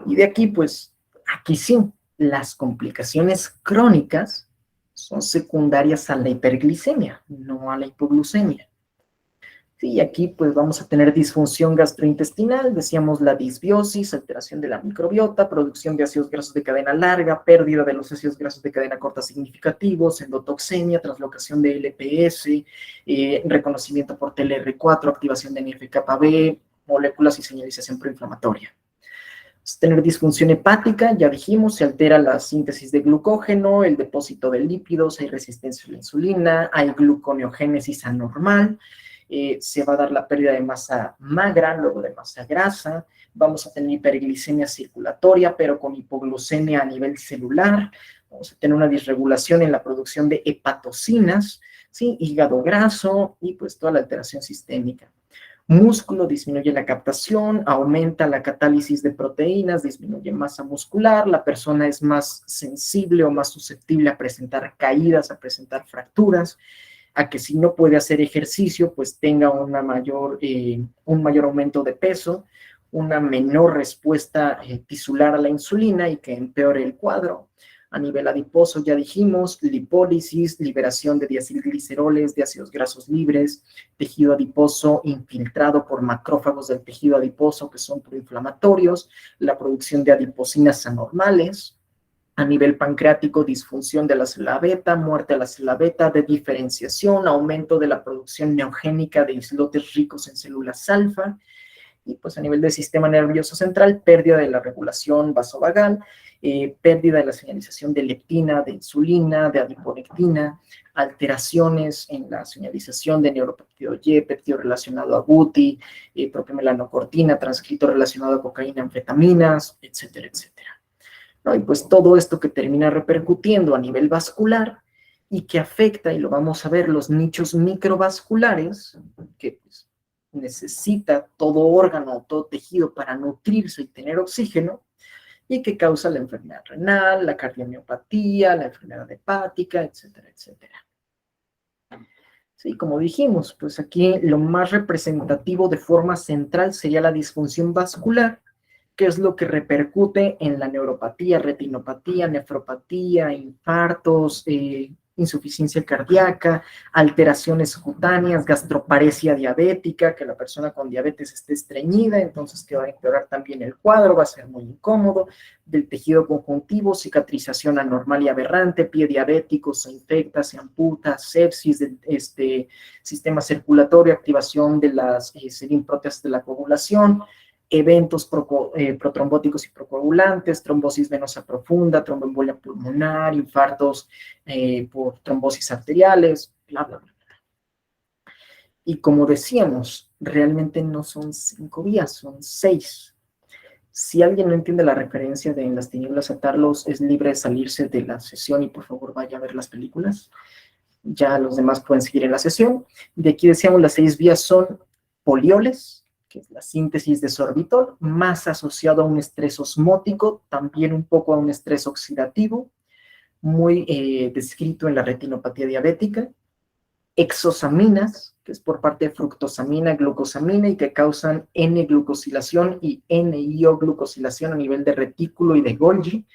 Y de aquí, pues, aquí sí, las complicaciones crónicas son secundarias a la hiperglicemia, no a la hipoglucemia. Sí, aquí pues vamos a tener disfunción gastrointestinal, decíamos la disbiosis, alteración de la microbiota, producción de ácidos grasos de cadena larga, pérdida de los ácidos grasos de cadena corta significativos, endotoxemia, translocación de LPS, reconocimiento por TLR4, activación de NF-κB, moléculas y señalización proinflamatoria. Tener disfunción hepática, ya dijimos, se altera la síntesis de glucógeno, el depósito de lípidos, hay resistencia a la insulina, hay gluconeogénesis anormal, se va a dar la pérdida de masa magra, luego de masa grasa, vamos a tener hiperglicemia circulatoria, pero con hipoglucemia a nivel celular, vamos a tener una disregulación en la producción de hepatocinas, ¿sí? Hígado graso y pues toda la alteración sistémica. Músculo, disminuye la captación, aumenta la catálisis de proteínas, disminuye masa muscular, la persona es más sensible o más susceptible a presentar caídas, a presentar fracturas, a que si no puede hacer ejercicio, pues tenga un mayor aumento de peso, una menor respuesta tisular a la insulina y que empeore el cuadro. A nivel adiposo, ya dijimos, lipólisis, liberación de diacilgliceroles, de ácidos grasos libres, tejido adiposo infiltrado por macrófagos del tejido adiposo que son proinflamatorios, la producción de adipocinas anormales. A nivel pancreático, disfunción de la célula beta, muerte de la célula beta, de diferenciación, aumento de la producción neogénica de islotes ricos en células alfa, y pues a nivel del sistema nervioso central, pérdida de la regulación vasovagal, pérdida de la señalización de leptina, de insulina, de adiponectina, alteraciones en la señalización de neuropéptido Y, péptido relacionado a GUTI, propimelanocortina, transcrito relacionado a cocaína, anfetaminas, etcétera, etcétera. ¿No? Y pues todo esto que termina repercutiendo a nivel vascular y que afecta, y lo vamos a ver, los nichos microvasculares, que pues, necesita todo órgano, todo tejido para nutrirse y tener oxígeno, y que causa la enfermedad renal, la cardiomiopatía, la enfermedad hepática, etcétera, etcétera. Sí, como dijimos, pues aquí lo más representativo de forma central sería la disfunción vascular, ¿Qué es lo que repercute en la neuropatía, retinopatía, nefropatía, infartos, insuficiencia cardíaca, alteraciones cutáneas, gastroparesia diabética, que la persona con diabetes esté estreñida, entonces que va a empeorar también el cuadro, va a ser muy incómodo, del tejido conjuntivo, cicatrización anormal y aberrante, pie diabético, se infecta, se amputa, sepsis, sistema circulatorio, activación de las proteasas de la coagulación, eventos protrombóticos y procoagulantes, trombosis venosa profunda, tromboembolia pulmonar, infartos por trombosis arteriales, bla, bla, bla. Y como decíamos, realmente no son 5 vías, son 6. Si alguien no entiende la referencia de En las tinieblas atarlos, es libre de salirse de la sesión y por favor vaya a ver las películas. Ya los demás pueden seguir en la sesión. De aquí decíamos, las 6 vías son polioles, que es la síntesis de sorbitol, más asociado a un estrés osmótico, también un poco a un estrés oxidativo, muy descrito en la retinopatía diabética. Exosaminas, que es por parte de fructosamina, glucosamina, y que causan N-glucosilación y N-ioglucosilación a nivel de retículo y de Golgi,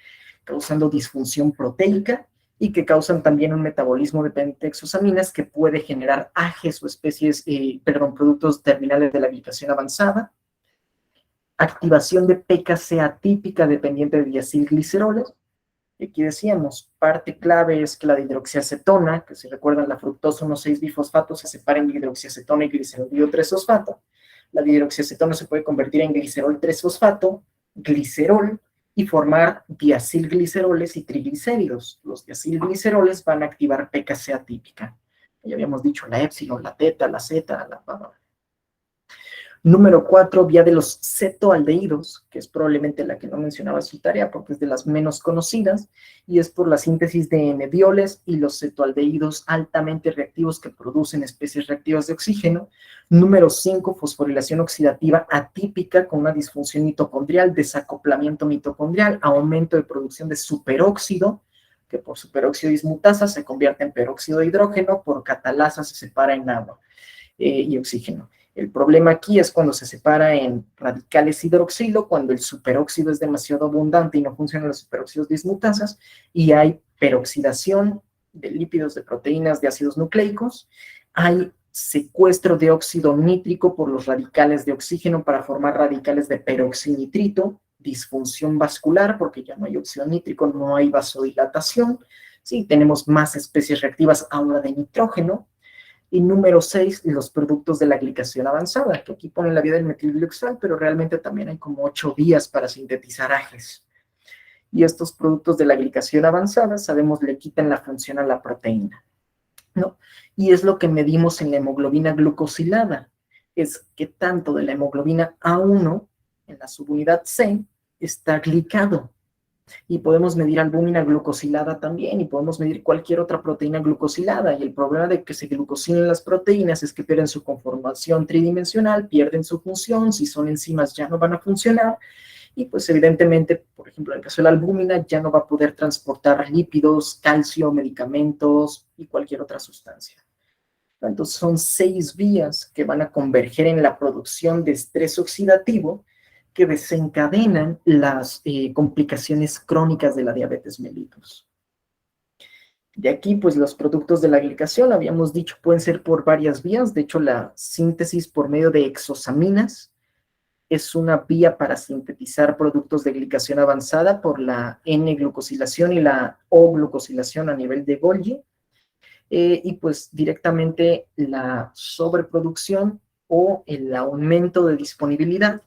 causando disfunción proteica, y que causan también un metabolismo dependiente de exosaminas que puede generar AGEs o productos terminales de la glicación avanzada. Activación de PKC atípica dependiente de diacilgliceroles. Y aquí decíamos, parte clave es que la dihidroxiacetona, que si recuerdan la fructosa 1,6-bifosfato se separa en dihidroxiacetona y glicerol 3-fosfato. La dihidroxiacetona se puede convertir en glicerol 3-fosfato, glicerol, y formar diacilgliceroles y triglicéridos. Los diacilgliceroles van a activar PKC atípica. Ya habíamos dicho la épsilon, la teta, la zeta, la... Número 4, vía de los cetoaldehídos, que es probablemente la que no mencionaba su tarea porque es de las menos conocidas, y es por la síntesis de N-dioles y los cetoaldehídos altamente reactivos que producen especies reactivas de oxígeno. Número 5, fosforilación oxidativa atípica con una disfunción mitocondrial, desacoplamiento mitocondrial, aumento de producción de superóxido, que por superóxido dismutasa se convierte en peróxido de hidrógeno, por catalasa se separa en agua y oxígeno. El problema aquí es cuando se separa en radicales hidroxilo, cuando el superóxido es demasiado abundante y no funcionan los superóxidos dismutasas, y hay peroxidación de lípidos, de proteínas, de ácidos nucleicos. Hay secuestro de óxido nítrico por los radicales de oxígeno para formar radicales de peroxinitrito, disfunción vascular, porque ya no hay óxido nítrico, no hay vasodilatación. Sí, tenemos más especies reactivas ahora de nitrógeno. Y número 6, los productos de la glicación avanzada, que aquí ponen la vía del metilglioxal, pero realmente también hay como 8 vías para sintetizar AGEs. Y estos productos de la glicación avanzada, sabemos, le quitan la función a la proteína, ¿no? Y es lo que medimos en la hemoglobina glucosilada, es que tanto de la hemoglobina A1 en la subunidad C está glicado. Y podemos medir albúmina glucosilada también, y podemos medir cualquier otra proteína glucosilada. Y el problema de que se glucosilen las proteínas es que pierden su conformación tridimensional, pierden su función, si son enzimas ya no van a funcionar, y pues evidentemente, por ejemplo, en el caso de la albúmina, ya no va a poder transportar lípidos, calcio, medicamentos y cualquier otra sustancia. Entonces son 6 vías que van a converger en la producción de estrés oxidativo que desencadenan las complicaciones crónicas de la diabetes mellitus. De aquí, pues los productos de la glicación, habíamos dicho, pueden ser por varias vías. De hecho, la síntesis por medio de exosaminas es una vía para sintetizar productos de glicación avanzada por la N-glucosilación y la O-glucosilación a nivel de Golgi. Y pues directamente la sobreproducción o el aumento de disponibilidad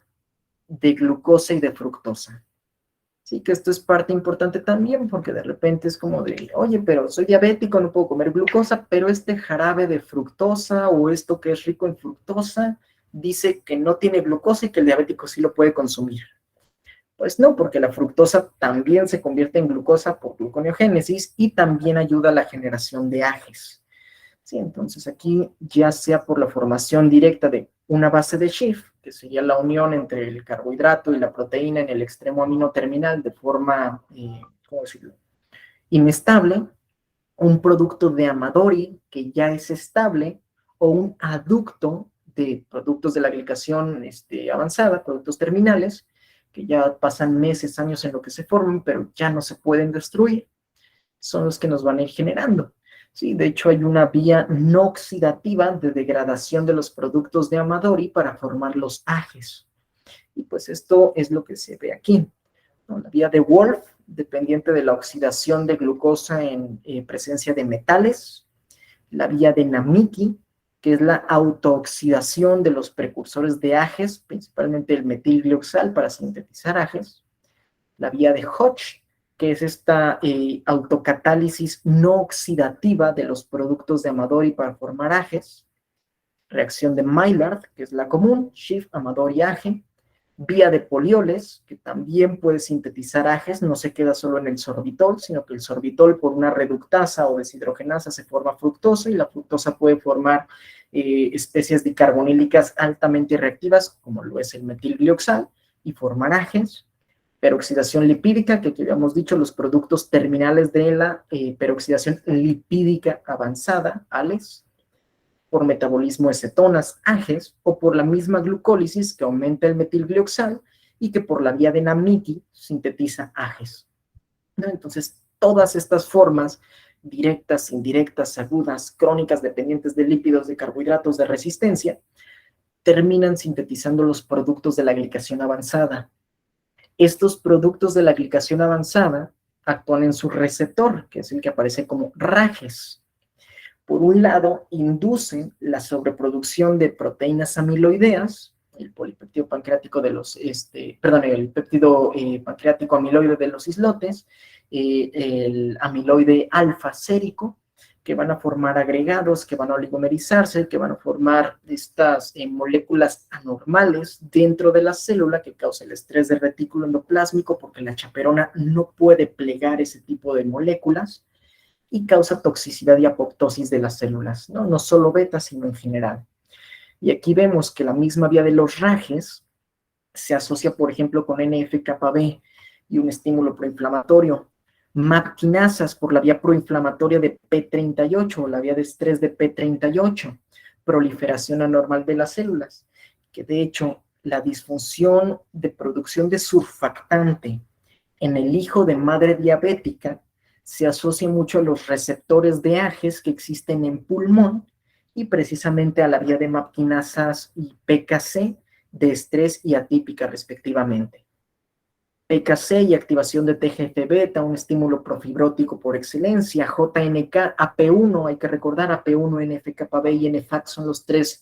de glucosa y de fructosa. Sí, que esto es parte importante también, porque de repente es como de, oye, pero soy diabético, no puedo comer glucosa, pero este jarabe de fructosa o esto que es rico en fructosa dice que no tiene glucosa y que el diabético sí lo puede consumir. Pues no, porque la fructosa también se convierte en glucosa por gluconeogénesis y también ayuda a la generación de AGEs. Sí, entonces aquí ya sea por la formación directa de una base de Schiff, que sería la unión entre el carbohidrato y la proteína en el extremo amino terminal de forma, ¿cómo decirlo?, inestable, un producto de Amadori que ya es estable, o un aducto de productos de la glicación avanzada, productos terminales, que ya pasan meses, años en lo que se forman, pero ya no se pueden destruir, son los que nos van a ir generando. Sí, de hecho hay una vía no oxidativa de degradación de los productos de Amadori para formar los ajes. Y pues esto es lo que se ve aquí, ¿no? La vía de Wolff, dependiente de la oxidación de glucosa en presencia de metales. La vía de Namiki, que es la autooxidación de los precursores de ajes, principalmente el metilglioxal para sintetizar ajes. La vía de Hodge, que es esta autocatálisis no oxidativa de los productos de Amadori para formar ajes. Reacción de Maillard, que es la común, Schiff, Amadori, Age. Vía de polioles, que también puede sintetizar ajes, no se queda solo en el sorbitol, sino que el sorbitol por una reductasa o deshidrogenasa se forma fructosa y la fructosa puede formar especies dicarbonílicas altamente reactivas, como lo es el metilglioxal, y formar ajes. Peroxidación lipídica, que habíamos dicho, los productos terminales de la peroxidación lipídica avanzada, ALES, por metabolismo de cetonas, ajes, o por la misma glucólisis que aumenta el metilglioxal y que por la vía de Namiki sintetiza ajes, ¿no? Entonces, todas estas formas, directas, indirectas, agudas, crónicas, dependientes de lípidos, de carbohidratos, de resistencia, terminan sintetizando los productos de la glicación avanzada. Estos productos de la glicación avanzada actúan en su receptor, que es el que aparece como RAGES. Por un lado, inducen la sobreproducción de proteínas amiloideas, el polipéptido pancreático de los, el péptido pancreático amiloide de los islotes, el amiloide alfa sérico, que van a formar agregados, que van a oligomerizarse, que van a formar estas moléculas anormales dentro de la célula que causa el estrés del retículo endoplásmico porque la chaperona no puede plegar ese tipo de moléculas y causa toxicidad y apoptosis de las células, ¿no? No solo beta, sino en general. Y aquí vemos que la misma vía de los RAGES se asocia, por ejemplo, con NF-κB y un estímulo proinflamatorio. MAP-quinasas por la vía proinflamatoria de P38 o la vía de estrés de P38, proliferación anormal de las células, que de hecho la disfunción de producción de surfactante en el hijo de madre diabética se asocia mucho a los receptores de ajes que existen en pulmón y precisamente a la vía de MAP-quinasas y PKC de estrés y atípica respectivamente. PKC y activación de TGF-beta, un estímulo profibrótico por excelencia, JNK, AP1, hay que recordar, AP1, NF-κB y NFAC son los tres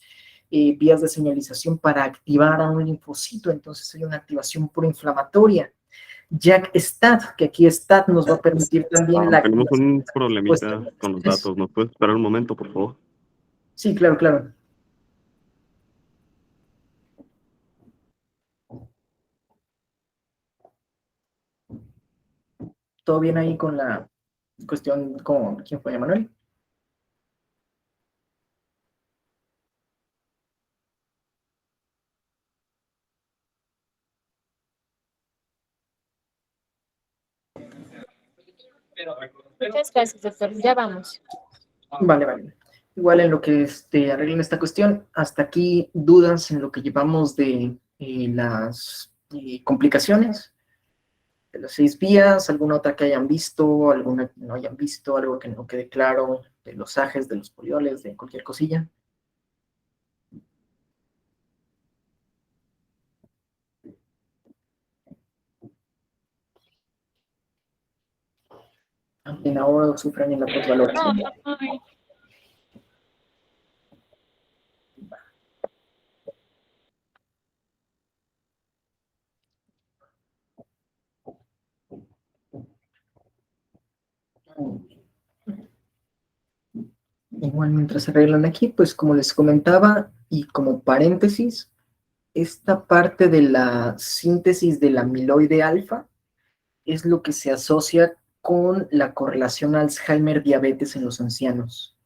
vías de señalización para activar a un linfocito, entonces hay una activación proinflamatoria. JAK-STAT, que aquí STAT nos va a permitir también la tenemos un activación. problemita con los datos. ¿Nos puedes esperar un momento, por favor? Sí, claro, claro. ¿Todo bien ahí con la cuestión con quién fue, Manuel? Muchas gracias, doctor. Ya vamos. Vale, vale. Igual en lo que arreglen esta cuestión, hasta aquí dudas en lo que llevamos de las complicaciones de las 6 vías, alguna otra que hayan visto, alguna que no hayan visto, algo que no quede claro, de los ajes, de los polioles, de cualquier cosilla. También ahora sufren en la posvaloración. Igual mientras se arreglan aquí, pues como les comentaba, y como paréntesis, esta parte de la síntesis del amiloide alfa es lo que se asocia con la correlación Alzheimer-diabetes en los ancianos.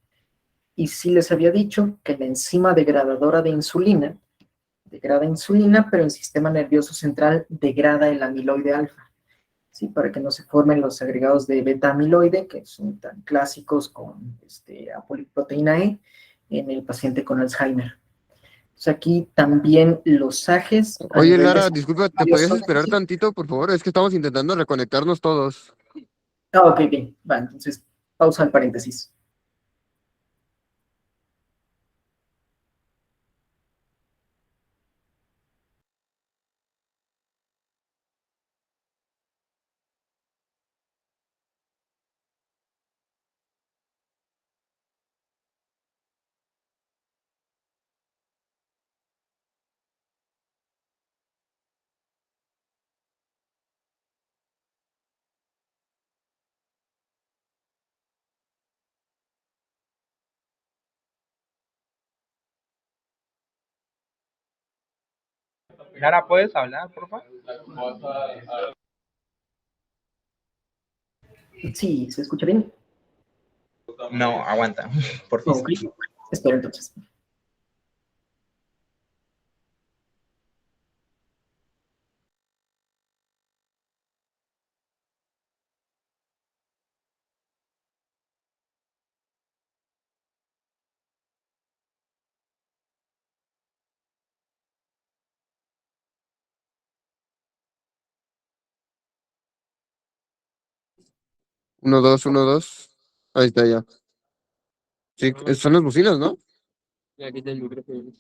Y sí les había dicho que la enzima degradadora de insulina degrada insulina, pero el sistema nervioso central degrada el amiloide alfa, ¿sí? Para que no se formen los agregados de beta-amiloide, que son tan clásicos con apolipoproteína E en el paciente con Alzheimer. sea, aquí también los ajes. a Oye, nivel de Lara, disculpa, ¿te varios podrías zonas, esperar sí. tantito, por favor? Es que estamos intentando reconectarnos todos. Ah, ok, ok. Va, entonces, pausa el paréntesis. Lara, ¿puedes hablar, por favor? Sí, ¿se escucha bien? No, aguanta, por favor. Ok. Espera entonces. 1, 2, 1, 2. Ahí está ya. Sí, son las bocinas, ¿no? Aquí está el micrófono.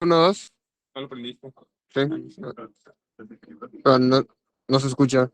1, 2. ¿No lo prendiste? Sí. Pero no se escucha.